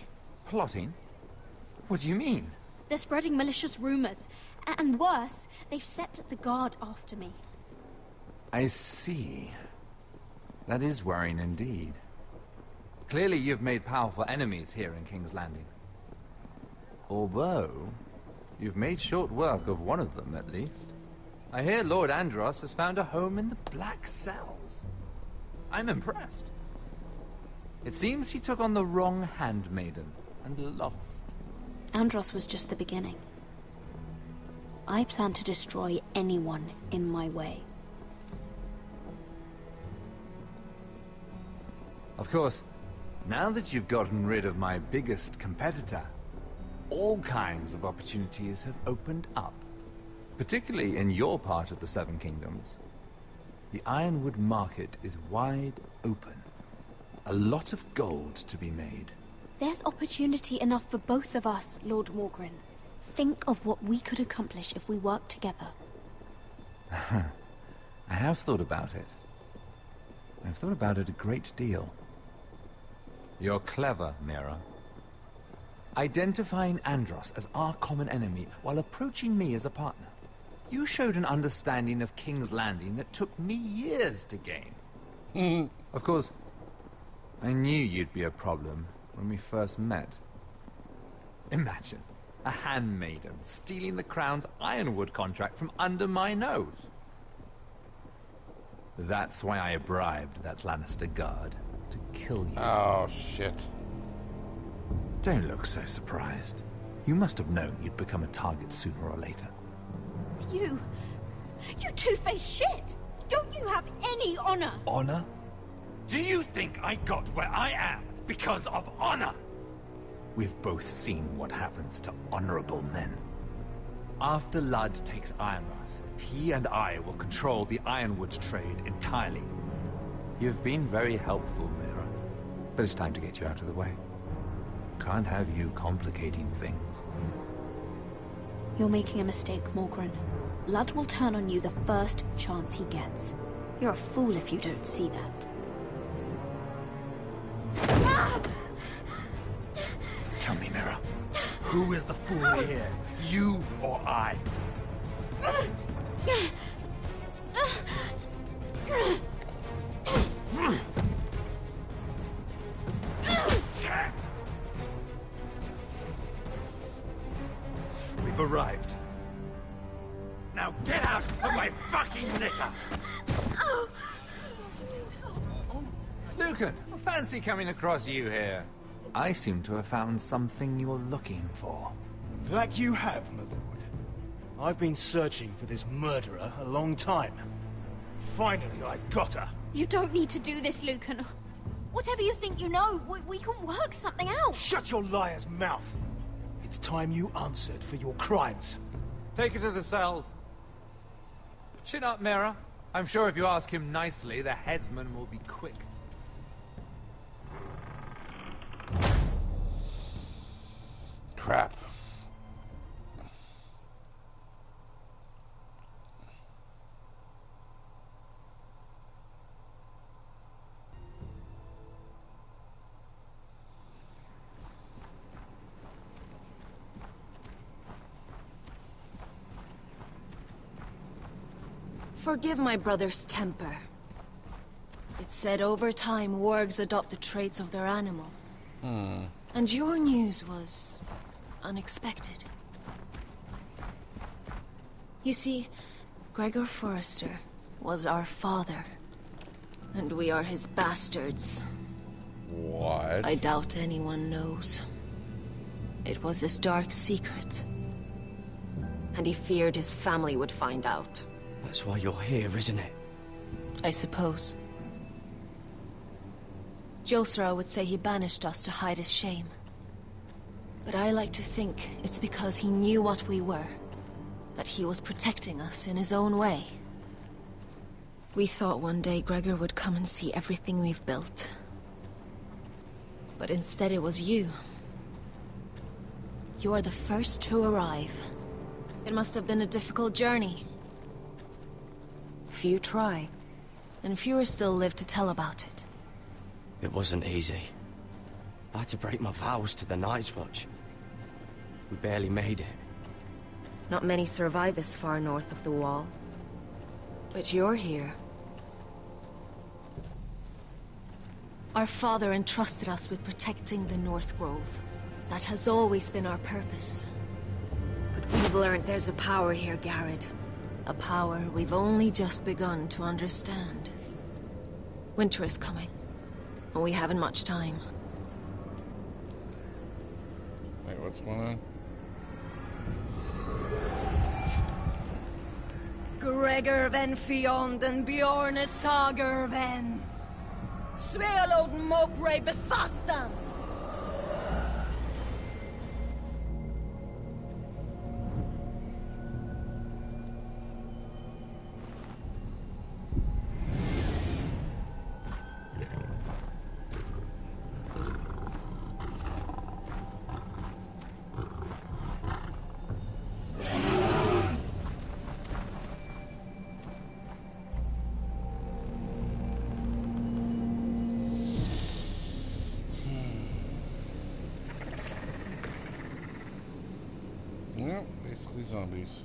Plotting? What do you mean? They're spreading malicious rumors. And worse, they've set the guard after me. I see. That is worrying indeed. Clearly you've made powerful enemies here in King's Landing. Although, you've made short work of one of them, at least. I hear Lord Andros has found a home in the Black Cells. I'm impressed. It seems he took on the wrong handmaiden, and lost. Andros was just the beginning. I plan to destroy anyone in my way. Of course, Now that you've gotten rid of my biggest competitor, all kinds of opportunities have opened up. Particularly in your part of the Seven Kingdoms. The Ironwood market is wide open. A lot of gold to be made. There's opportunity enough for both of us, Lord Morgren. Think of what we could accomplish if we worked together. I have thought about it. I've thought about it a great deal. You're clever, Mira. Identifying Andros as our common enemy while approaching me as a partner. You showed an understanding of King's Landing that took me years to gain. Of course, I knew you'd be a problem when we first met. Imagine a handmaiden stealing the Crown's Ironwood contract from under my nose. That's why I bribed that Lannister guard to kill you. Oh, shit. Don't look so surprised. You must have known you'd become a target sooner or later. You two-faced shit! Don't you have any honor? Honor? Do you think I got where I am because of honor? We've both seen what happens to honorable men. After Ludd takes Ironrath, he and I will control the Ironwood trade entirely. You've been very helpful, Mira. But it's time to get you out of the way. Can't have you complicating things. You're making a mistake, Morgren. Ludd will turn on you the first chance he gets. You're a fool if you don't see that. Tell me, Mira, who is the fool here? You or I? We've arrived. Now get out of my fucking litter! Lucan, fancy coming across you here. I seem to have found something you're looking for. That you have, my lord. I've been searching for this murderer a long time. Finally, I got her. You don't need to do this, Lucan. Whatever you think you know, we can work something out. Shut your liar's mouth! It's time you answered for your crimes. Take her to the cells. Chin up, Mira. I'm sure if you ask him nicely, the headsman will be quick. Crap. Forgive my brother's temper. It's said over time, wargs adopt the traits of their animal. And your news was unexpected. You see, Gregor Forrester was our father. And we are his bastards. What? I doubt anyone knows. It was his dark secret. And he feared his family would find out. That's why you're here, isn't it? I suppose. Josra would say he banished us to hide his shame. But I like to think it's because he knew what we were. That he was protecting us in his own way. We thought one day Gregor would come and see everything we've built. But instead it was you. You are the first to arrive. It must have been a difficult journey. Few try, and fewer still live to tell about it. It wasn't easy. I had to break my vows to the Night's Watch. We barely made it. Not many survive this far north of the Wall. But you're here. Our father entrusted us with protecting the North Grove. That has always been our purpose. But we've learned there's a power here, Garrett. A power we've only just begun to understand. Winter is coming, and we haven't much time. Wait, what's going on? Gregor Ven Fionn and Bjorn Sager Ven. Svealoden Mowbray befastan! Well, basically zombies.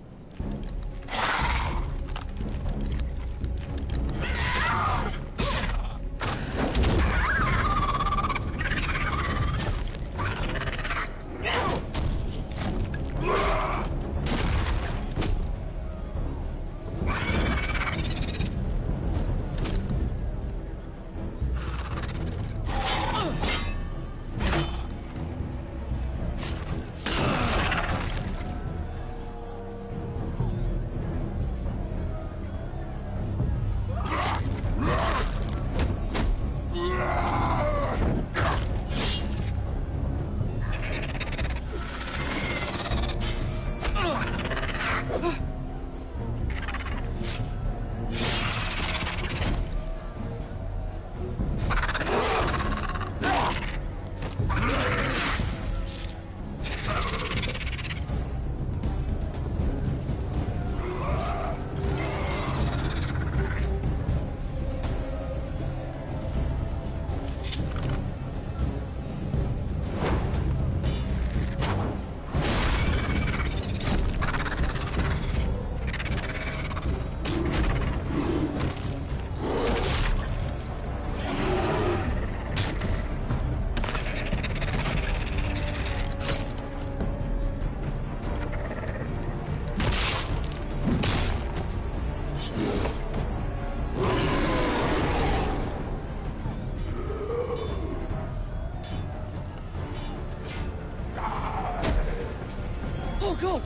God!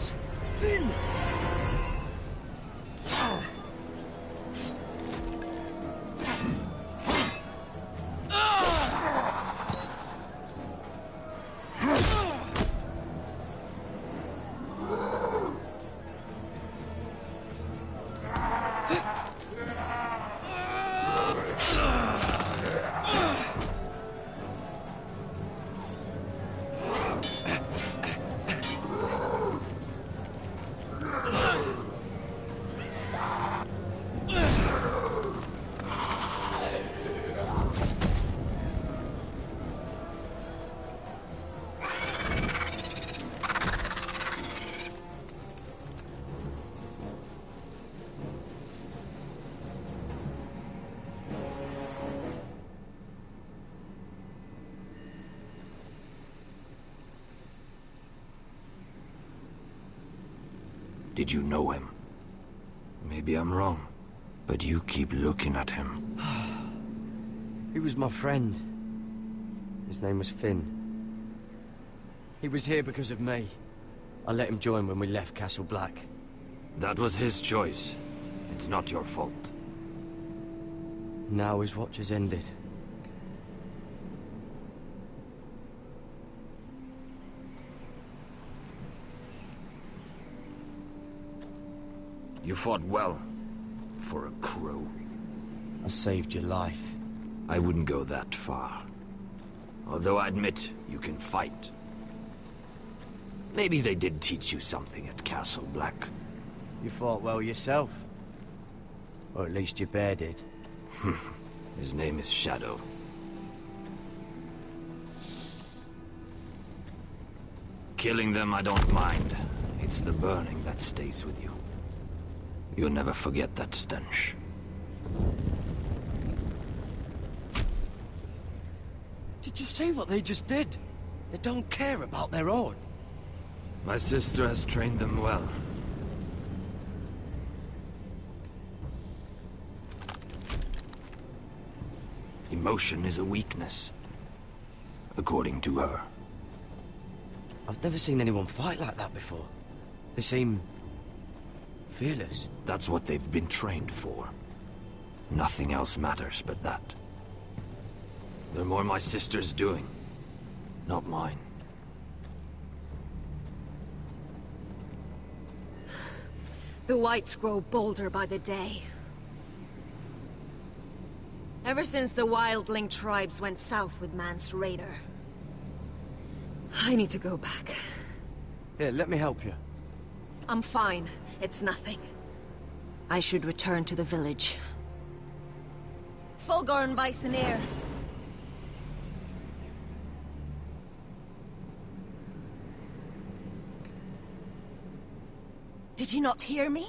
Finn! Did you know him? Maybe I'm wrong, but you keep looking at him. He was my friend. His name was Finn. He was here because of me. I let him join when we left Castle Black. That was his choice. It's not your fault. Now his watch has ended. You fought well, for a crow. I saved your life. I wouldn't go that far. Although I admit, you can fight. Maybe they did teach you something at Castle Black. You fought well yourself. Or at least your bear did. His name is Shadow. Killing them I don't mind. It's the burning that stays with you. You'll never forget that stench. Did you see what they just did? They don't care about their own. My sister has trained them well. Emotion is a weakness, according to her. I've never seen anyone fight like that before. They seem fearless. That's what they've been trained for. Nothing else matters but that. They're more my sister's doing, not mine. The Whites grow bolder by the day. Ever since the wildling tribes went south with Mance Raider. I need to go back. Here, let me help you. I'm fine. It's nothing. I should return to the village. Fulgorn Bisoneer. Did you not hear me?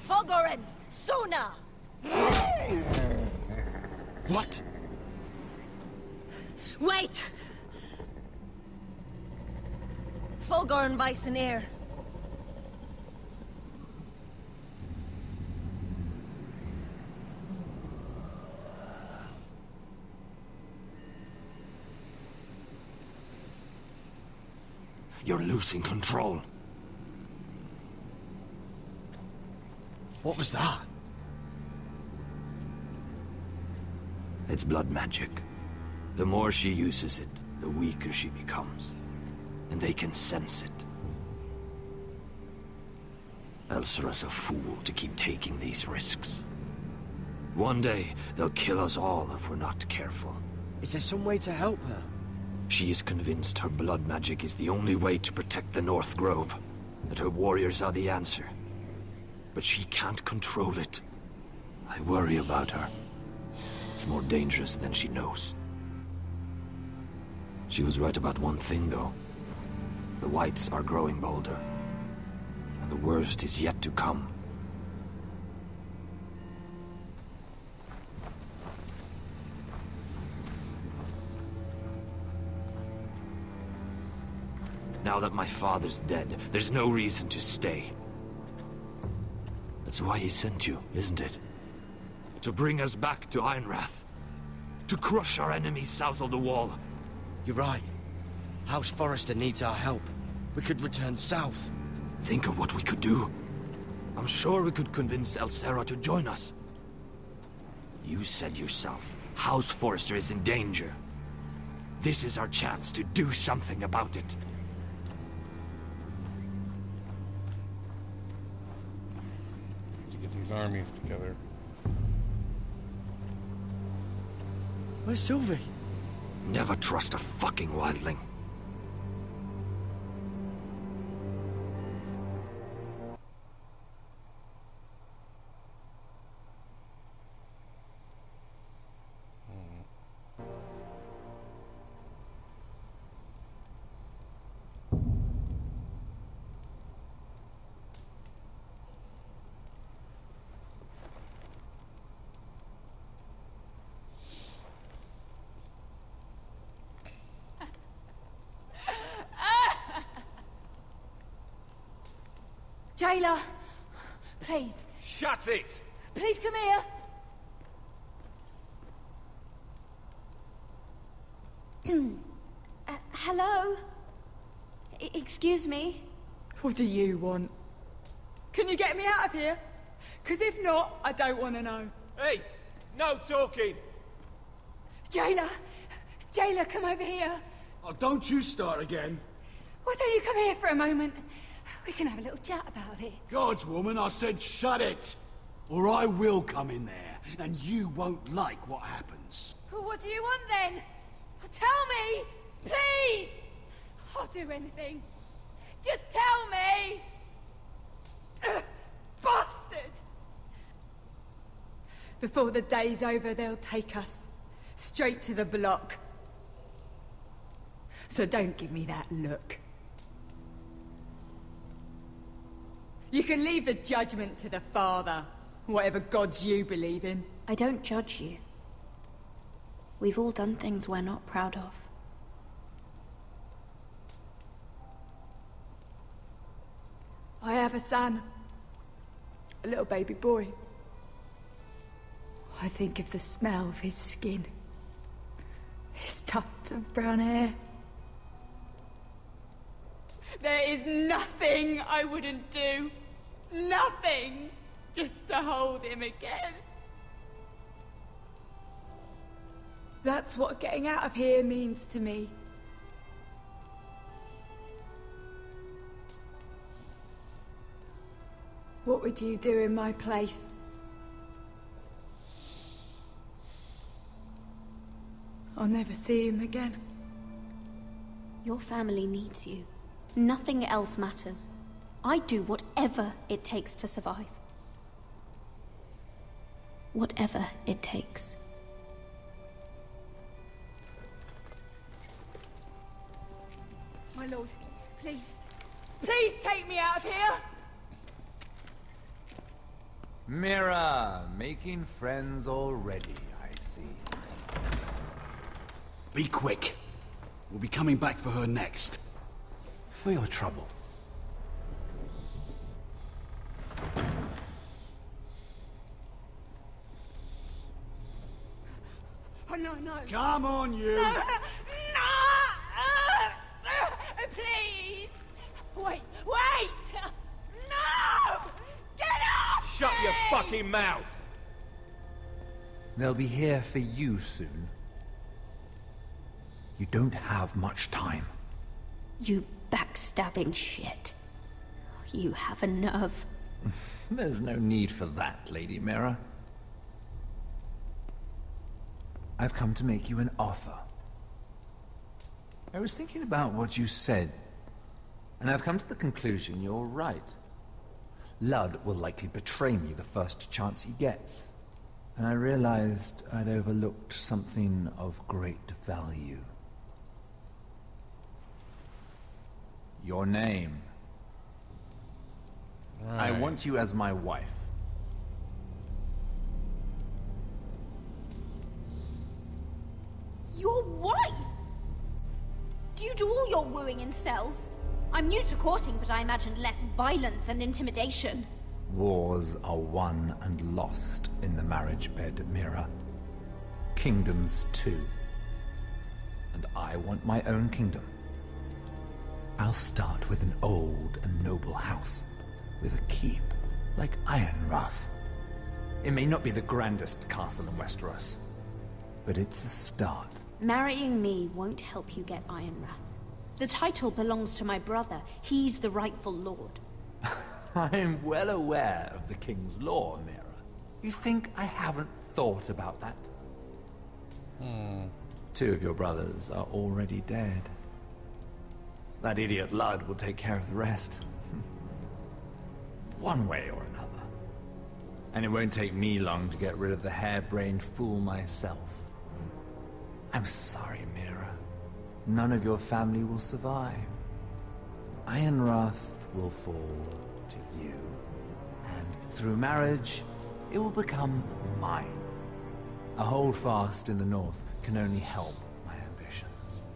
Fulgorn! Suna! What? Wait! Fulgorn Bisoneer. You're losing control. What was that? It's blood magic. The more she uses it, the weaker she becomes. And they can sense it. Elsera's a fool to keep taking these risks. One day, they'll kill us all if we're not careful. Is there some way to help her? She is convinced her blood magic is the only way to protect the North Grove, that her warriors are the answer. But she can't control it. I worry about her. It's more dangerous than she knows. She was right about one thing, though. The Whites are growing bolder. And the worst is yet to come. Now that my father's dead, there's no reason to stay. That's why he sent you, isn't it? To bring us back to Ironrath. To crush our enemies south of the Wall. You're right. House Forrester needs our help. We could return south. Think of what we could do. I'm sure we could convince Elsera to join us. You said yourself, House Forrester is in danger. This is our chance to do something about it. These armies together. Where's Sylvie? Never trust a fucking wildling. Jailer, please. Shut it! Please come here. Hello? Excuse me? What do you want? Can you get me out of here? Because if not, I don't want to know. Hey! No talking! Jailer! Jailer, come over here. Oh, don't you start again. Why don't you come here for a moment? We can have a little chat about it. Gods, woman, I said shut it! Or I will come in there, and you won't like what happens. Well, what do you want then? Well, tell me! Please! I'll do anything. Just tell me! Bastard! Before the day's over, they'll take us. Straight to the block. So don't give me that look. You can leave the judgment to the Father, whatever gods you believe in. I don't judge you. We've all done things we're not proud of. I have a son. A little baby boy. I think of the smell of his skin. His tuft of brown hair. There is nothing I wouldn't do. Nothing! Just to hold him again. That's what getting out of here means to me. What would you do in my place? I'll never see him again. Your family needs you. Nothing else matters. I'd do whatever it takes to survive. Whatever it takes. My lord, please. Please take me out of here! Mira, making friends already, I see. Be quick. We'll be coming back for her next. For your trouble. Oh, no, no. Come on, you! No! Please! Wait! No! Get off Shut me! your fucking mouth! They'll be here for you soon. You don't have much time. You backstabbing shit. You have a nerve. There's no need for that, Lady Mira. I've come to make you an offer. I was thinking about what you said, and I've come to the conclusion you're right. Ludd will likely betray me the first chance he gets. And I realized I'd overlooked something of great value. Your name. I Right. want you as my wife. Your wife? Do you do all your wooing in cells? I'm new to courting, but I imagined less violence and intimidation. Wars are won and lost in the marriage bed, Mira. Kingdoms too. And I want my own kingdom. I'll start with an old and noble house, with a keep like Ironrath. It may not be the grandest castle in Westeros, but it's a start. Marrying me won't help you get Ironrath. The title belongs to my brother. He's the rightful lord. I'm well aware of the king's law, Mira. You think I haven't thought about that? Two of your brothers are already dead. That idiot Ludd will take care of the rest. One way or another. And it won't take me long to get rid of the harebrained fool myself. I'm sorry, Mira. None of your family will survive. Ironrath will fall to you. And through marriage, it will become mine. A holdfast in the north can only help my ambitions.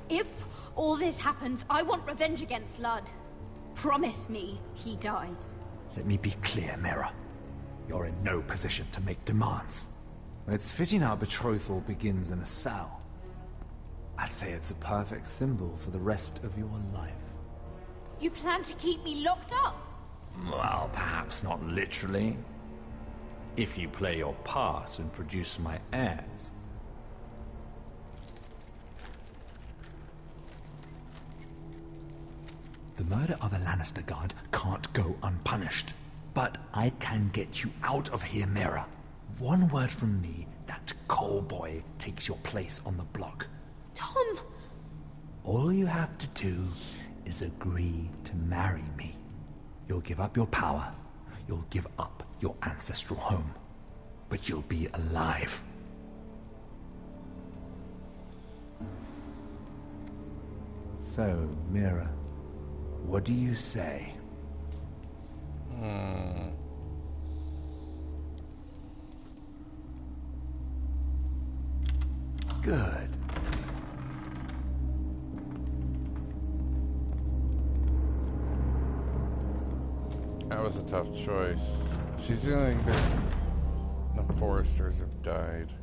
If all this happens, I want revenge against Ludd. Promise me he dies. Let me be clear, Mira. You're in no position to make demands. It's fitting our betrothal begins in a cell. I'd say it's a perfect symbol for the rest of your life. You plan to keep me locked up? Well, perhaps not literally. If you play your part and produce my heirs. The murder of a Lannister guard can't go unpunished. But I can get you out of here, Mira. One word from me, that coal boy takes your place on the block. Tom! All you have to do is agree to marry me. You'll give up your power. You'll give up your ancestral home. But you'll be alive. So, Mira, what do you say? Good. That was a tough choice. She's doing the Foresters have died.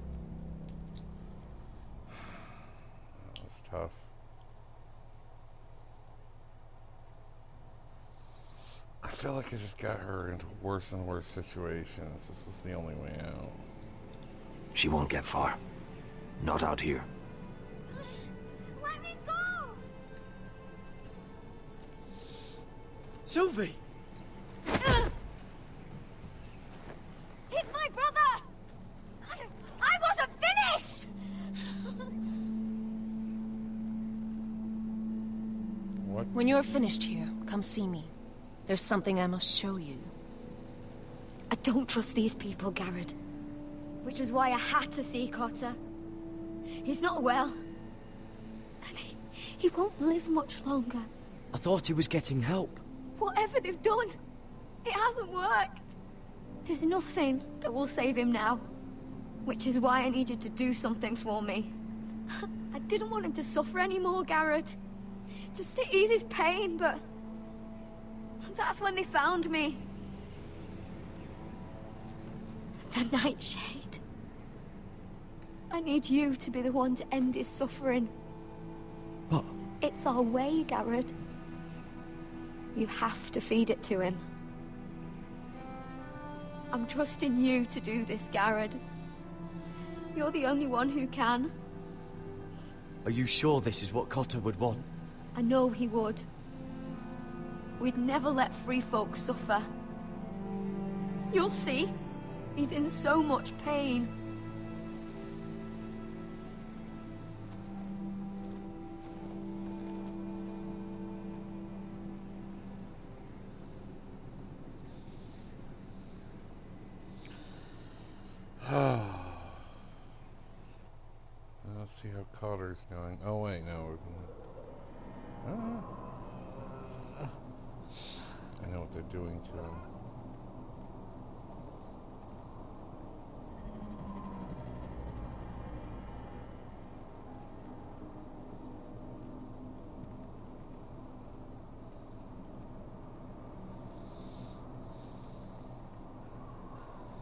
That was tough. I feel like I just got her into worse and worse situations. This was the only way out. She won't get far. Not out here. Let me go! Sylvie! He's my brother! I wasn't finished! What? When you're finished here, come see me. There's something I must show you. I don't trust these people, Garrett. Which was why I had to see Cotter. He's not well. And he won't live much longer. I thought he was getting help. Whatever they've done, it hasn't worked. There's nothing that will save him now. Which is why I needed to do something for me. I didn't want him to suffer anymore, Garrett. Just to ease his pain, but... that's when they found me. The Nightshade. I need you to be the one to end his suffering. What? It's our way, Garrett. You have to feed it to him. I'm trusting you to do this, Garrett. You're the only one who can. Are you sure this is what Cotter would want? I know he would. We'd never let free folk suffer. You'll see. He's in so much pain. Let's see how Cotter's doing. Oh wait, no. I know what they're doing to him.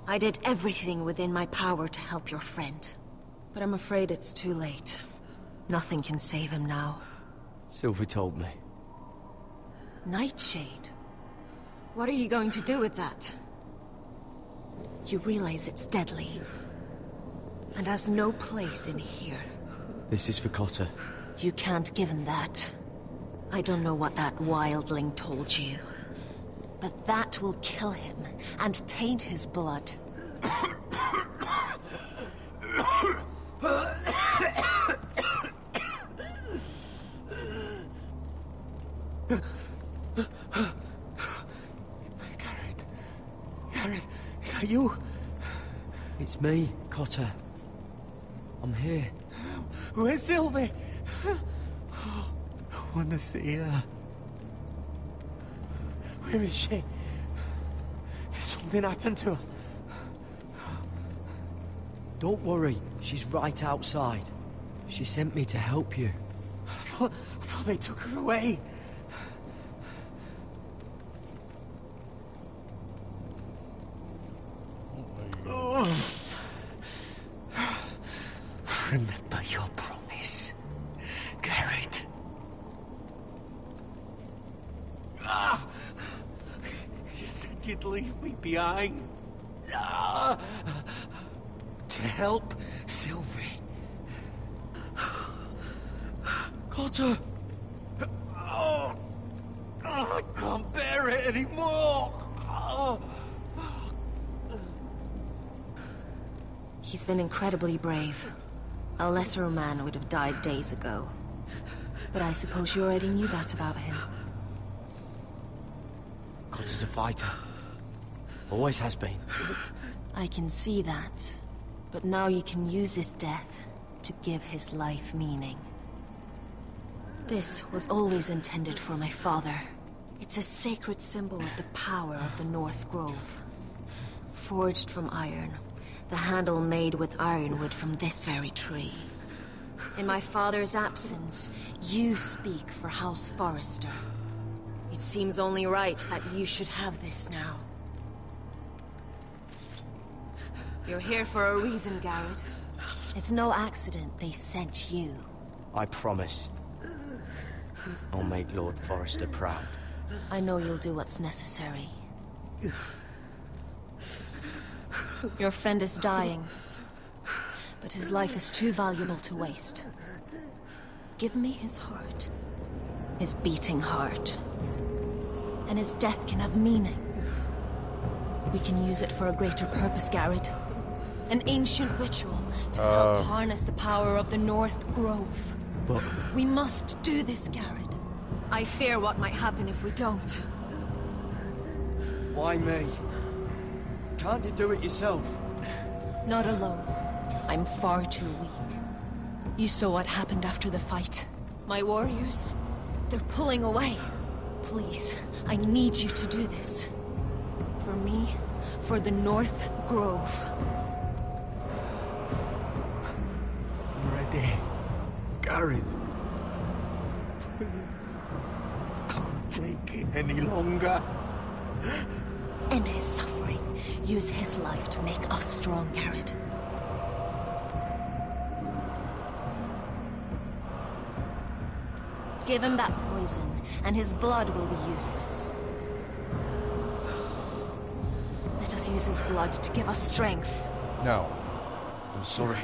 I did everything within my power to help your friend. But I'm afraid it's too late. Nothing can save him now. Sylvie told me. Nightshade? What are you going to do with that? You realize it's deadly. And has no place in here. This is for Cotter. You can't give him that. I don't know what that wildling told you. But that will kill him and taint his blood. Garrett, is that you? It's me, Cotter. I'm here. Where's Sylvie? Oh, I want to see her. Where is she? Did something happen to her? Don't worry, she's right outside. She sent me to help you. I thought they took her away. Remember your promise, Garrett. You said you'd leave me behind. To help Sylvie. Cotter! I can't bear it anymore. He's been incredibly brave. A lesser man would have died days ago. But I suppose you already knew that about him. Cotter's a fighter. Always has been. I can see that. But now you can use his death to give his life meaning. This was always intended for my father. It's a sacred symbol of the power of the North Grove. Forged from iron, the handle made with ironwood from this very tree. In my father's absence, you speak for House Forrester. It seems only right that you should have this now. You're here for a reason, Garrett. It's no accident they sent you. I promise. I'll make Lord Forrester proud. I know you'll do what's necessary. Your friend is dying. But his life is too valuable to waste. Give me his heart. His beating heart. And his death can have meaning. We can use it for a greater purpose, Garrett. An ancient ritual to help harness the power of the North Grove. But... We must do this, Garrett. I fear what might happen if we don't. Why me? Can't you do it yourself? Not alone. I'm far too weak. You saw what happened after the fight. My warriors, they're pulling away. Please, I need you to do this. For me, for the North Grove. I'm ready. Gareth. Please. I can't take it any longer. End his suffering. Use his life to make us strong, Garrett. Give him that poison, and his blood will be useless. Let us use his blood to give us strength. No. I'm sorry.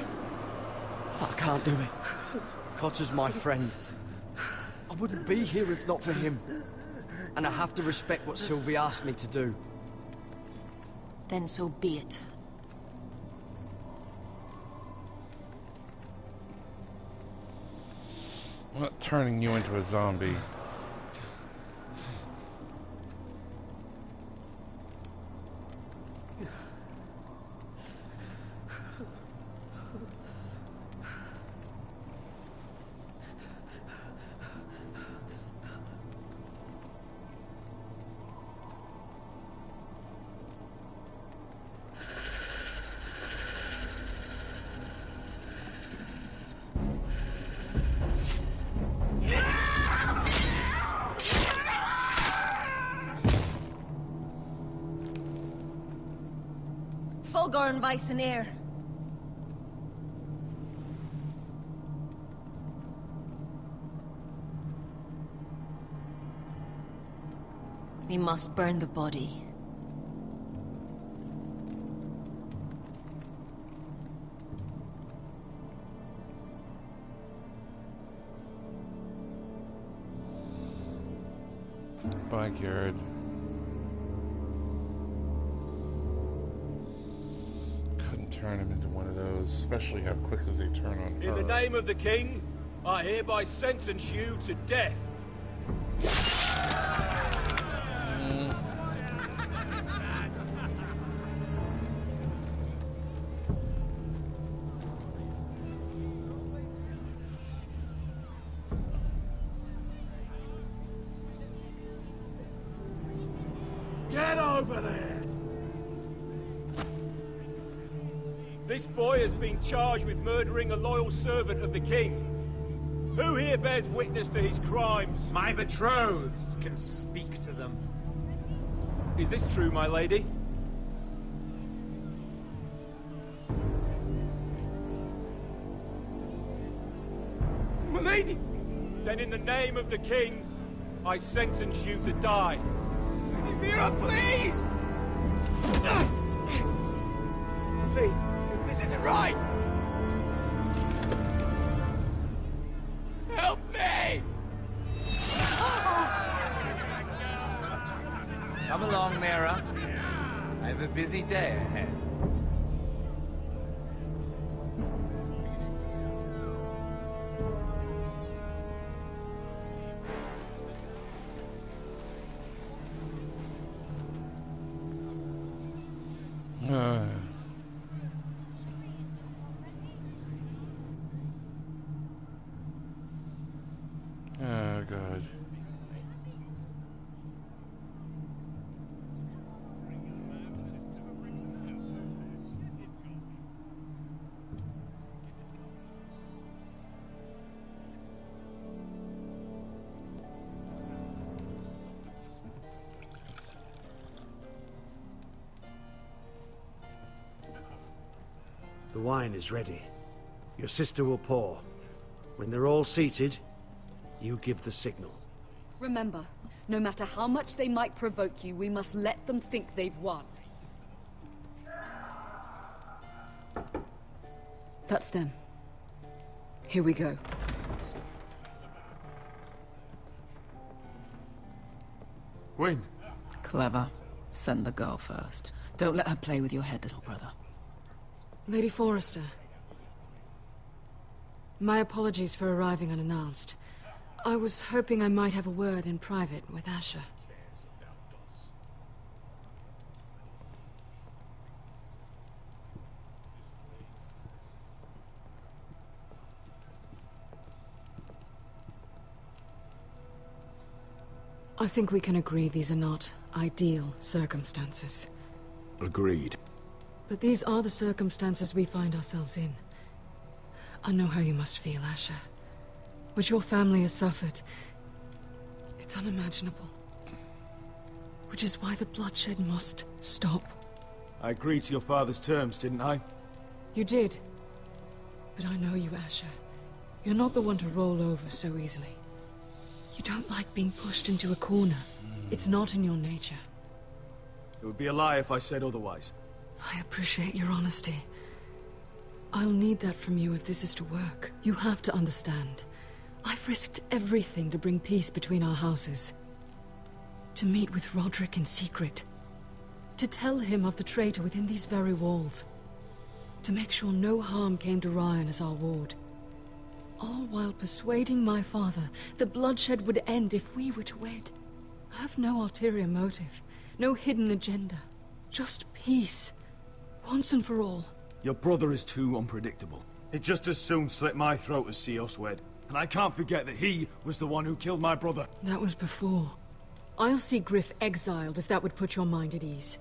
But I can't do it. Cotter's my friend. I wouldn't be here if not for him. And I have to respect what Sylvie asked me to do. Then so be it. I'm not turning you into a zombie. Fulgor and Weisenair. We must burn the body. Bye, Garrett. Couldn't turn him into one of those, especially how quickly they turn on her. In the name of the king, I hereby sentence you to death. Get over there! This boy has been charged with murdering a loyal servant of the king. Who here bears witness to his crimes? My betrothed can speak to them. Is this true, my lady? My lady! Then in the name of the king, I sentence you to die. Mira, please! Please, this isn't right! Help me! Come along, Mira. I have a busy day ahead. Oh, God. The wine is ready. Your sister will pour. When they're all seated, you give the signal. Remember, no matter how much they might provoke you, we must let them think they've won. That's them. Here we go. Gwyn. Clever. Send the girl first. Don't let her play with your head, little brother. Lady Forrester. My apologies for arriving unannounced. I was hoping I might have a word in private with Asher. I think we can agree these are not ideal circumstances. Agreed. But these are the circumstances we find ourselves in. I know how you must feel, Asher. What your family has suffered, it's unimaginable. Which is why the bloodshed must stop. I agreed to your father's terms, didn't I? You did. But I know you, Asher. You're not the one to roll over so easily. You don't like being pushed into a corner. It's not in your nature. It would be a lie if I said otherwise. I appreciate your honesty. I'll need that from you if this is to work. You have to understand. I've risked everything to bring peace between our houses. To meet with Roderick in secret. To tell him of the traitor within these very walls. To make sure no harm came to Ryan as our ward. All while persuading my father the bloodshed would end if we were to wed. I have no ulterior motive, no hidden agenda. Just peace, once and for all. Your brother is too unpredictable. He'd just as soon slit my throat as see us wed. And I can't forget that he was the one who killed my brother. That was before. I'll see Griff exiled if that would put your mind at ease.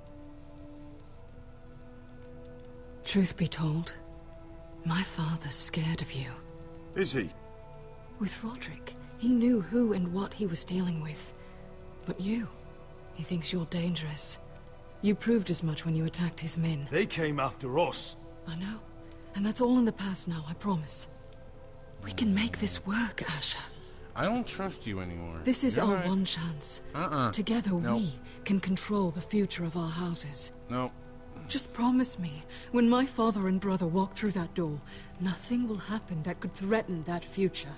Truth be told, my father's scared of you. Is he? With Roderick, he knew who and what he was dealing with. But you, he thinks you're dangerous. You proved as much when you attacked his men. They came after us. I know. And that's all in the past now, I promise. We can make this work, Asher. I don't trust you anymore. This is You're our right. one chance. Together Nope. we can control the future of our houses. No. Just promise me, when my father and brother walk through that door, nothing will happen that could threaten that future.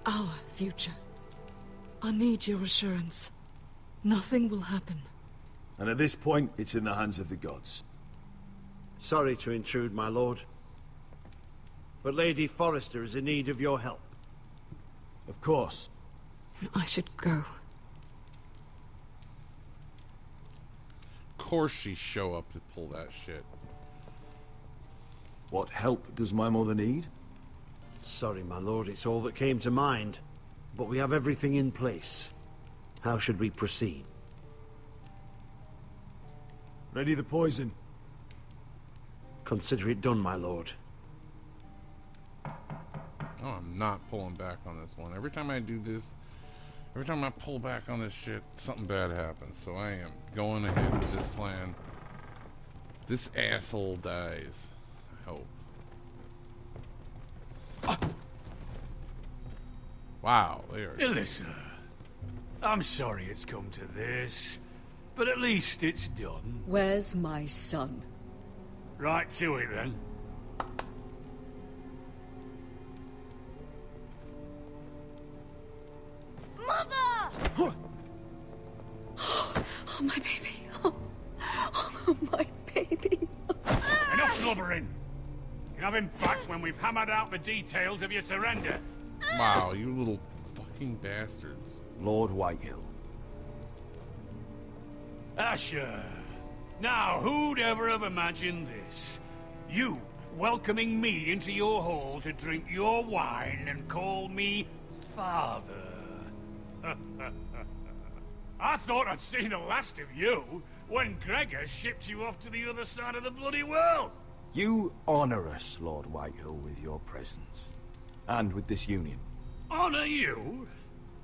Our future. I need your assurance. Nothing will happen. And at this point, it's in the hands of the gods. Sorry to intrude, my lord. But Lady Forrester is in need of your help. Of course. I should go. Of course she show up to pull that shit. What help does my mother need? Sorry, my lord, it's all that came to mind. But we have everything in place. How should we proceed? Ready the poison. Consider it done, my lord. Oh, I'm not pulling back on this one. Every time I do this, every time I pull back on this shit, something bad happens. So I am going ahead with this plan. This asshole dies. I hope. Wow, there. Alyssa, I'm sorry it's come to this, but at least it's done. Where's my son? Right to it then. Mother! Oh, my baby. Oh, my baby. Enough blubbering. You can have him back when we've hammered out the details of your surrender. Wow, you little fucking bastards. Lord Whitehill. Asher. Now, who'd ever have imagined this? You welcoming me into your hall to drink your wine and call me father. I thought I'd seen the last of you when Gregor shipped you off to the other side of the bloody world. You honor us, Lord Whitehill, with your presence. And with this union. Honor you?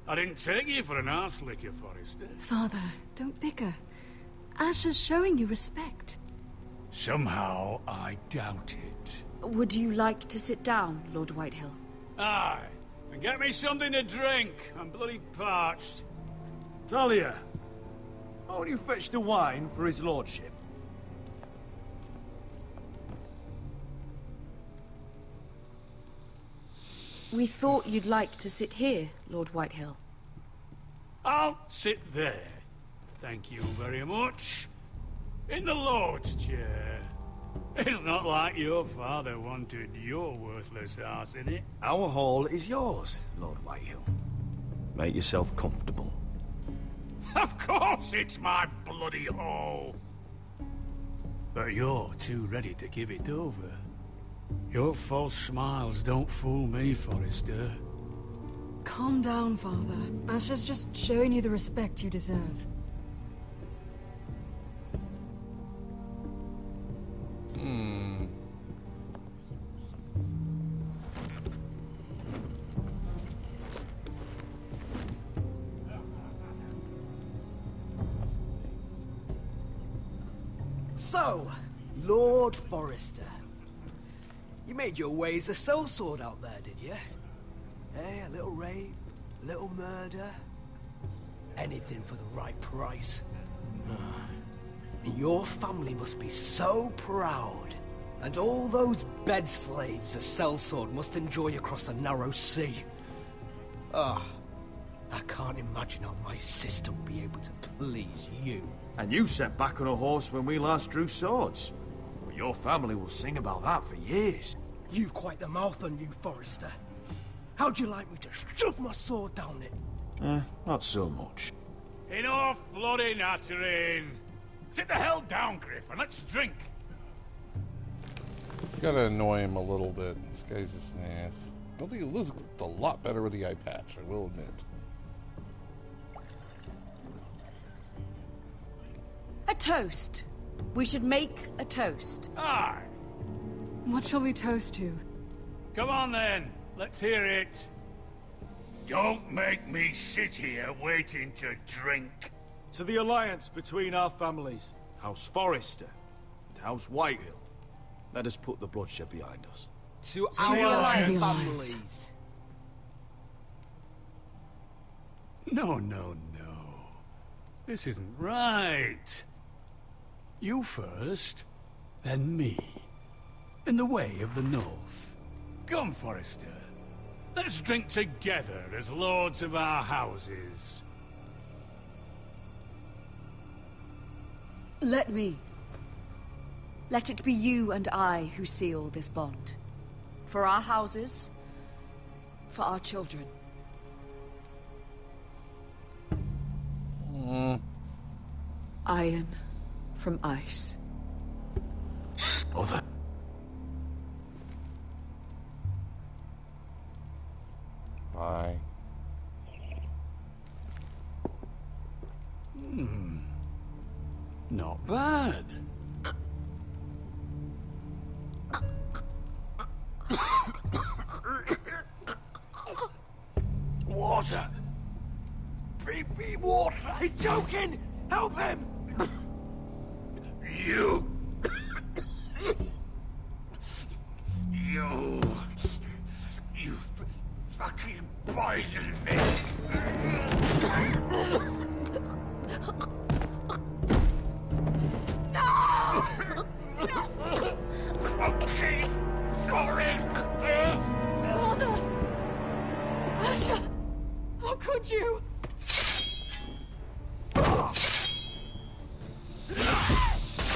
I didn't take you for an arse licker, Forrester. Father, don't bicker. Asher's showing you respect. Somehow I doubt it. Would you like to sit down, Lord Whitehill? Aye. And get me something to drink. I'm bloody parched. Talia, won't you fetch the wine for his lordship? We thought you'd like to sit here, Lord Whitehill. I'll sit there. Thank you very much. In the Lord's chair. It's not like your father wanted your worthless ass in it. Our hall is yours, Lord Whitehill. Make yourself comfortable. Of course it's my bloody hall. But you're too ready to give it over. Your false smiles don't fool me, Forrester. Calm down, Father. Asher's just showing you the respect you deserve. So, Lord Forrester. You made your way as a sellsword out there, did you? Eh, a little rape, a little murder. Anything for the right price. And your family must be so proud. And all those bed slaves a sellsword must enjoy across a narrow sea. Ah, I can't imagine how my sister will be able to please you. And you sat back on a horse when we last drew swords. Well, your family will sing about that for years. You've quite the mouth on you, Forrester. How'd you like me to shove my sword down it? Not so much. Enough bloody nattering. Sit the hell down, Griff, and let's drink. Gotta annoy him a little bit. This guy's just an ass. I think he looks a lot better with the eye patch, I will admit. A toast. We should make a toast. Aye. What shall we toast to? Come on then, let's hear it. Don't make me sit here waiting to drink. To the alliance between our families, House Forrester and House Whitehill. Let us put the bloodshed behind us. To our families. No. This isn't right. You first, then me. In the way of the North. Come, Forrester. Let's drink together as lords of our houses. Let me. Let it be you and I who seal this bond. For our houses, for our children. Iron from ice. Mother. Bye. Not bad. Water. Baby water. He's choking! Help him! You fucking poisoned me. Okay, sorry. Father! Asher! How could you?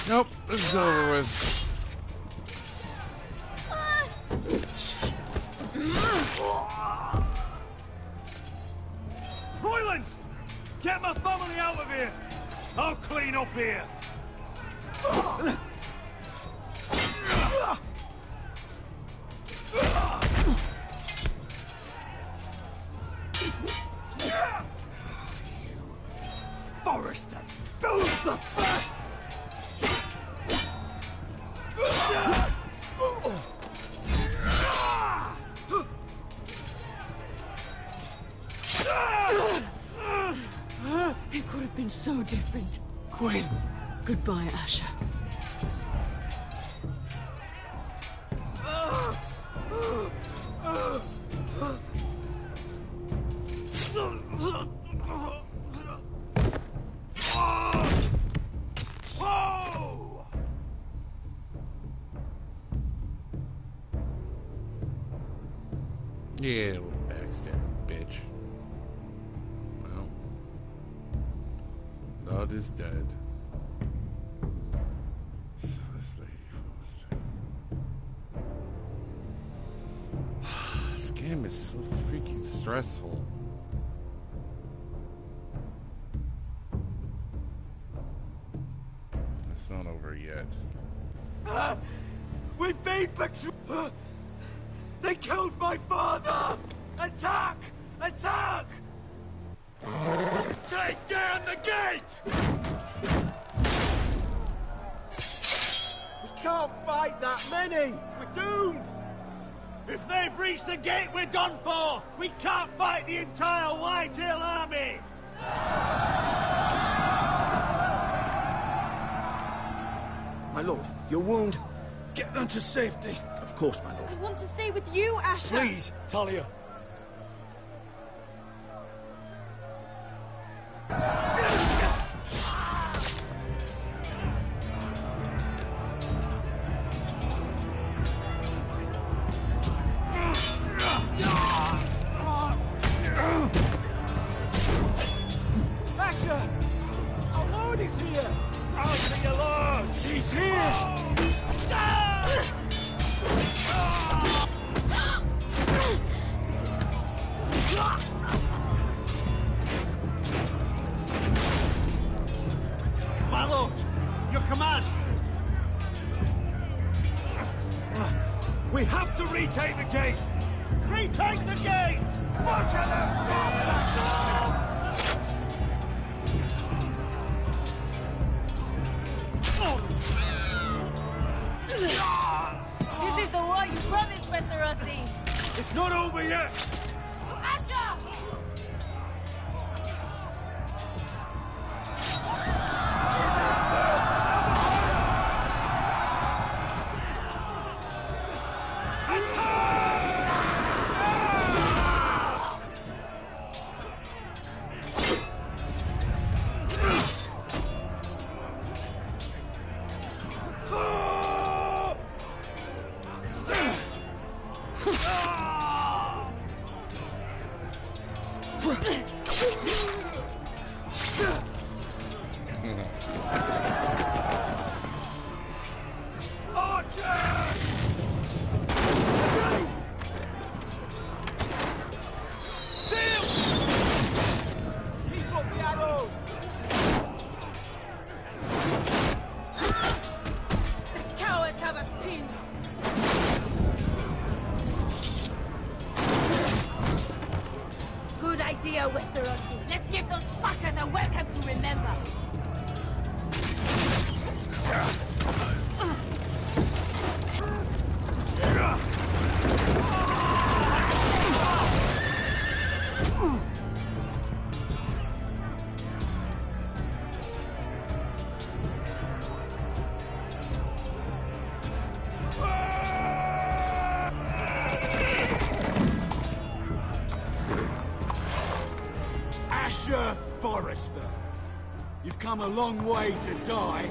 Nope, this is over with. Royland! Get my family out of here! I'll clean up here! Forrester, who's the first? It could have been so different. Gwen, goodbye, Asher. Yeah, little backstabbing bitch. Well, Lord is dead. So is Lady Forrester. This game is so freaking stressful. It's not over yet. We've been betrayed! They killed my father! Attack! Attack! Take down the gate! We can't fight that many! We're doomed! If they breach the gate, we're done for! We can't fight the entire Whitehill army! My lord, your wound. Get them to safety. Of course, my lord. I want to stay with you, Asher. Please, Talia. Asher! Our lord is here! I'll see your lord! He's here! My lord, your command! We have to retake the gate! Retake the gate! Watch out, those bastards! This is the war you promised, Westerosi. It's not over yet! To Asher! Westerosi. Let's give those fuckers a welcome to remember. Asher Forrester, you've come a long way to die.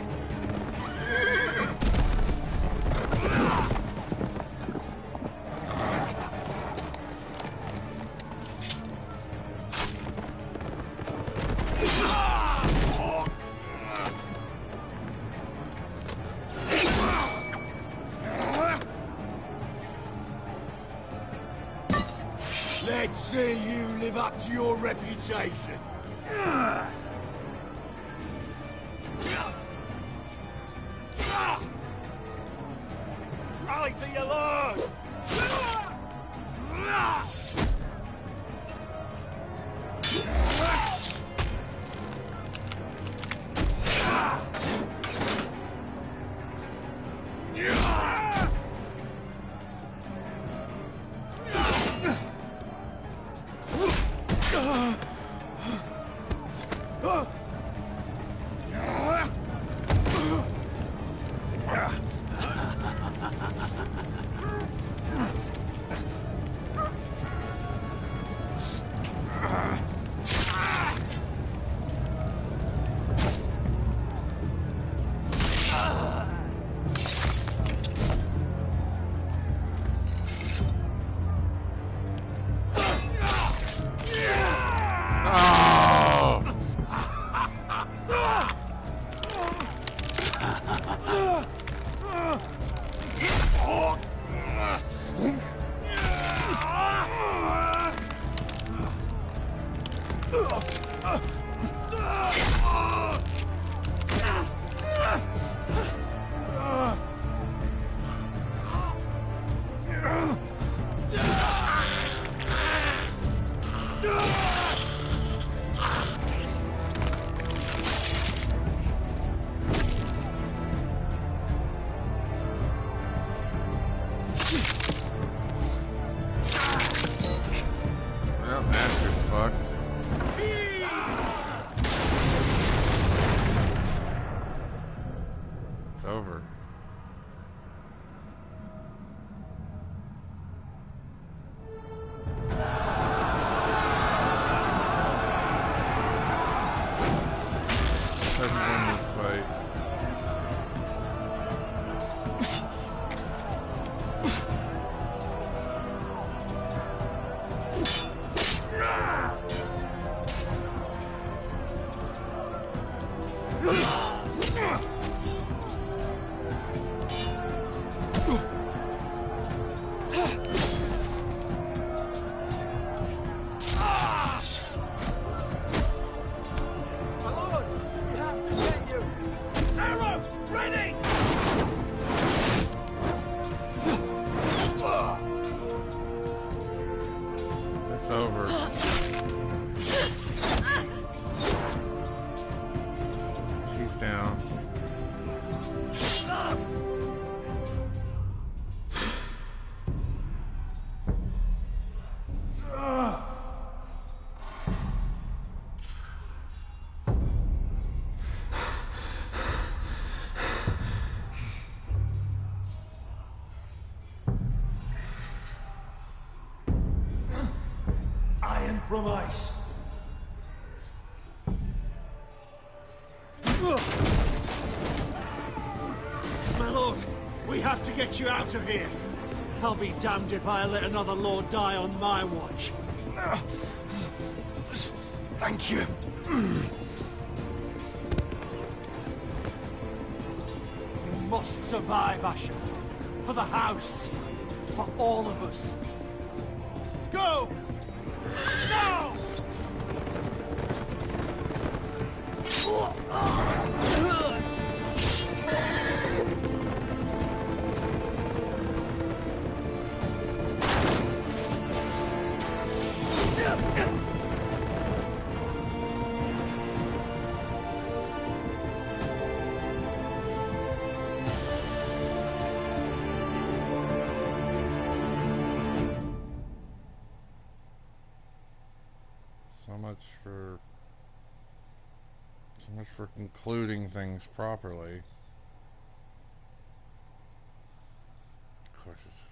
Let's see you live up to your reputation. Rally to your lord! Well, Asher's fucked. It's over. Let's win this fight. My lord, we have to get you. Arrows, ready! It's over. She's down. Iron from ice. My lord, we have to get you out of here. I'll be damned if I let another lord die on my watch. Thank you. You must survive, Asher. For the house. For all of us. Go! Now! So much for concluding things properly. Of course it's...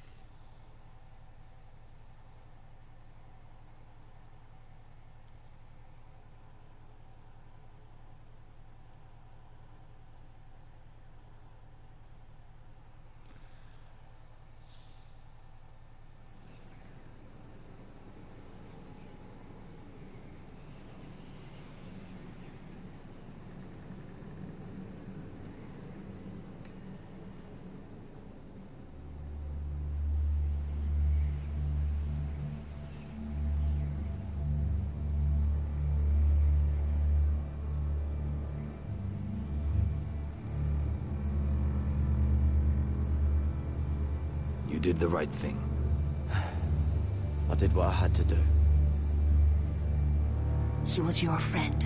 You did the right thing. I did what I had to do. He was your friend.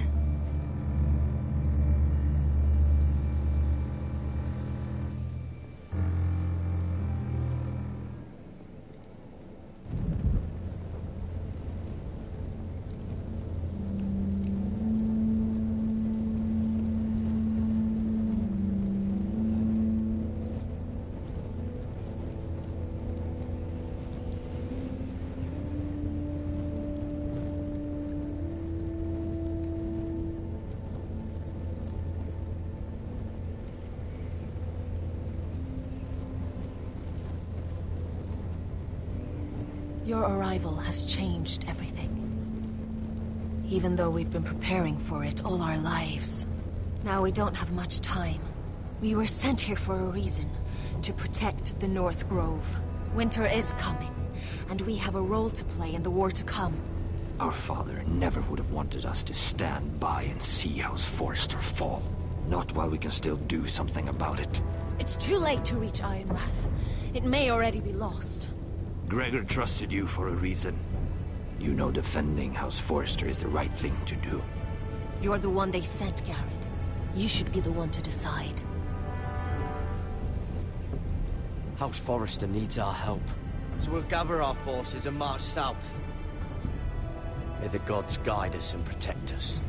Your arrival has changed everything. Even though we've been preparing for it all our lives. Now we don't have much time. We were sent here for a reason. To protect the North Grove. Winter is coming, and we have a role to play in the war to come. Our father never would have wanted us to stand by and see House Forrester fall. Not while we can still do something about it. It's too late to reach Ironrath. It may already be lost. Gregor trusted you for a reason. You know defending House Forrester is the right thing to do. You're the one they sent, Garrett. You should be the one to decide. House Forrester needs our help. So we'll gather our forces and march south. May the gods guide us and protect us.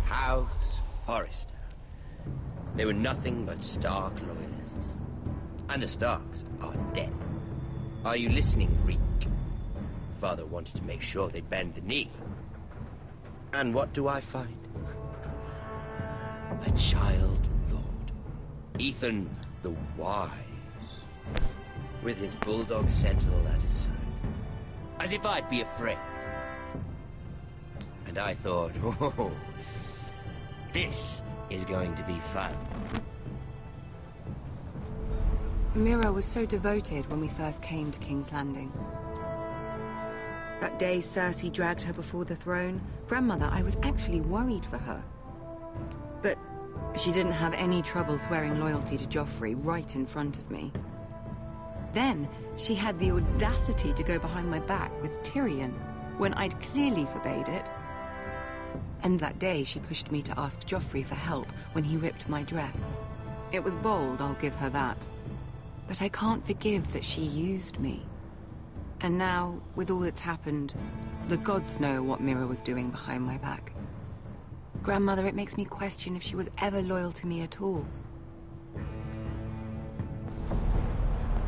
House Forrester. They were nothing but Stark loyalists. And the Starks are dead. Are you listening, Reek? Father wanted to make sure they'd bend the knee. And what do I find? A child lord. Ethan the Wise. With his bulldog sentinel at his side. As if I'd be afraid. And I thought, oh, this is going to be fun. Mira was so devoted when we first came to King's Landing. That day Cersei dragged her before the throne, Grandmother, I was actually worried for her. But she didn't have any trouble swearing loyalty to Joffrey right in front of me. Then she had the audacity to go behind my back with Tyrion, when I'd clearly forbade it. And that day she pushed me to ask Joffrey for help when he ripped my dress. It was bold, I'll give her that. But I can't forgive that she used me. And now, with all that's happened, the gods know what Mira was doing behind my back. Grandmother, it makes me question if she was ever loyal to me at all.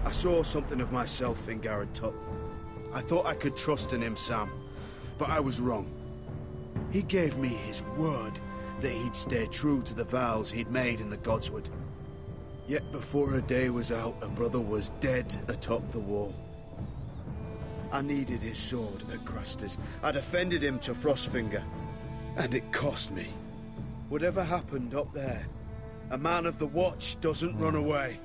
I saw something of myself in Garrett Tuttle. I thought I could trust in him, Sam, but I was wrong. He gave me his word that he'd stay true to the vows he'd made in the Godswood. Yet before a day was out, a brother was dead atop the wall. I needed his sword at Craster's. I defended him to Frostfinger, and it cost me. Whatever happened up there, a man of the Watch doesn't run away.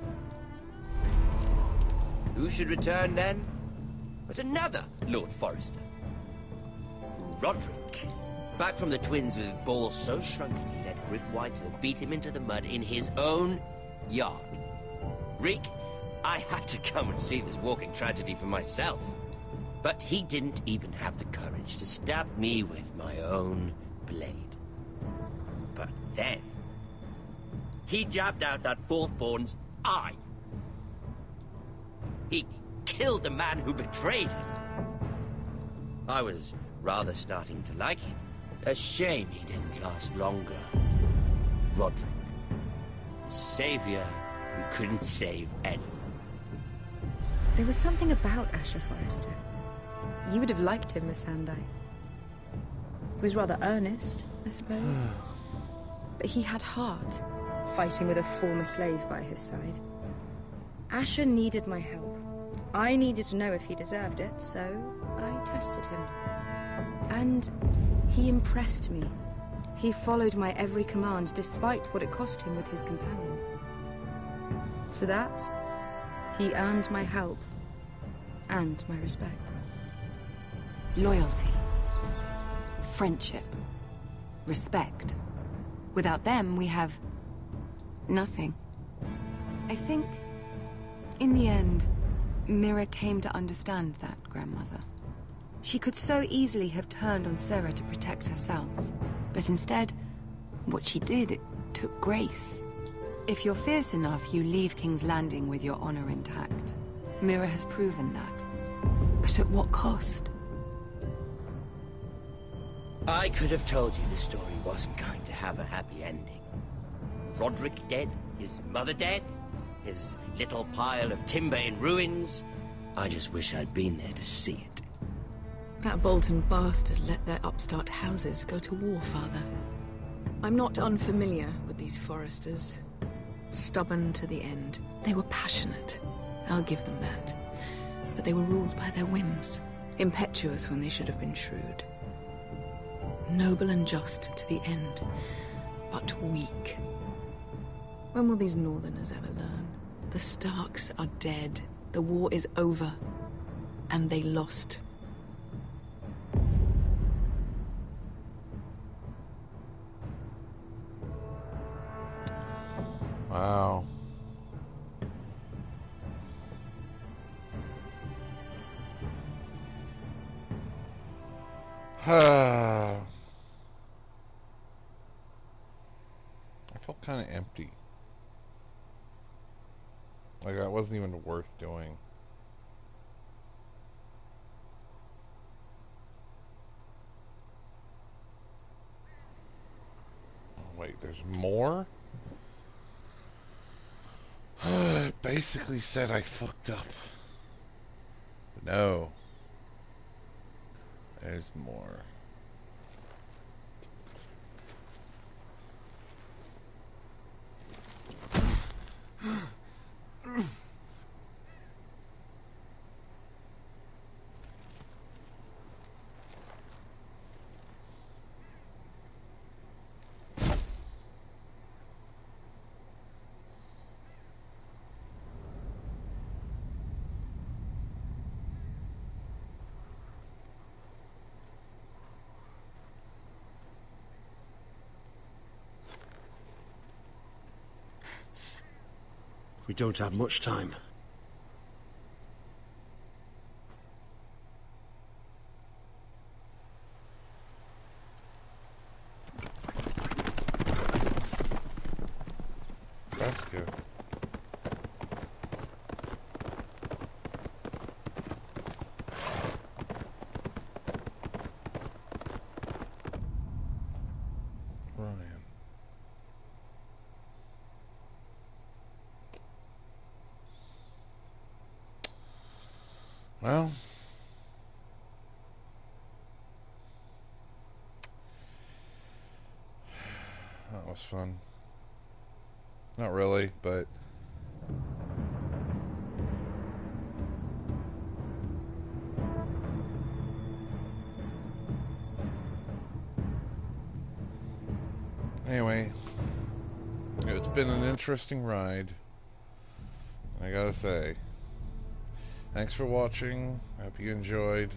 Who should return then? But another Lord Forrester. Roderick. Back from the Twins with balls so shrunken he let Griff Whitehill beat him into the mud in his own yard. Reek, I had to come and see this walking tragedy for myself. But he didn't even have the courage to stab me with my own blade. But then, he jabbed out that fourth-born's eye. He killed the man who betrayed him. I was rather starting to like him. A shame he didn't last longer. Roderick. The savior who couldn't save anyone. There was something about Asher Forrester. You would have liked him, Miss Sandai. He was rather earnest, I suppose. But he had heart, fighting with a former slave by his side. Asher needed my help, I needed to know if he deserved it, so I tested him. And he impressed me. He followed my every command, despite what it cost him with his companion. For that, he earned my help and my respect. Loyalty. Friendship. Respect. Without them, we have nothing. I think, in the end, Mira came to understand that, Grandmother. She could so easily have turned on Sarah to protect herself. But instead, what she did, it took grace. If you're fierce enough, you leave King's Landing with your honor intact. Mira has proven that. But at what cost? I could have told you the story wasn't going to have a happy ending. Roderick dead, his mother dead, his little pile of timber in ruins. I just wish I'd been there to see it. That Bolton bastard let their upstart houses go to war, Father. I'm not unfamiliar with these Forresters. Stubborn to the end. They were passionate. I'll give them that. But they were ruled by their whims. Impetuous when they should have been shrewd. Noble and just to the end, but weak. When will these Northerners ever learn? The Starks are dead. The war is over. And they lost. Wow. I felt kind of empty. Like that wasn't even worth doing. Oh, wait, there's more? It basically said I fucked up. But no. There's more. We don't have much time. That's good. Ryan. Well, that was fun. Not really, but anyway, it's been an interesting ride. I gotta say. Thanks for watching. I hope you enjoyed.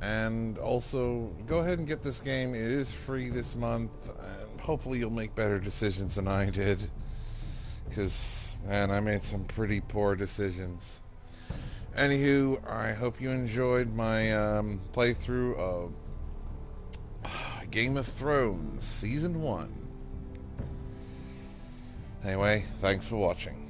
And also, go ahead and get this game. It is free this month. And hopefully you'll make better decisions than I did. Because, man, I made some pretty poor decisions. Anywho, I hope you enjoyed my playthrough of Game of Thrones Season 1. Anyway, thanks for watching.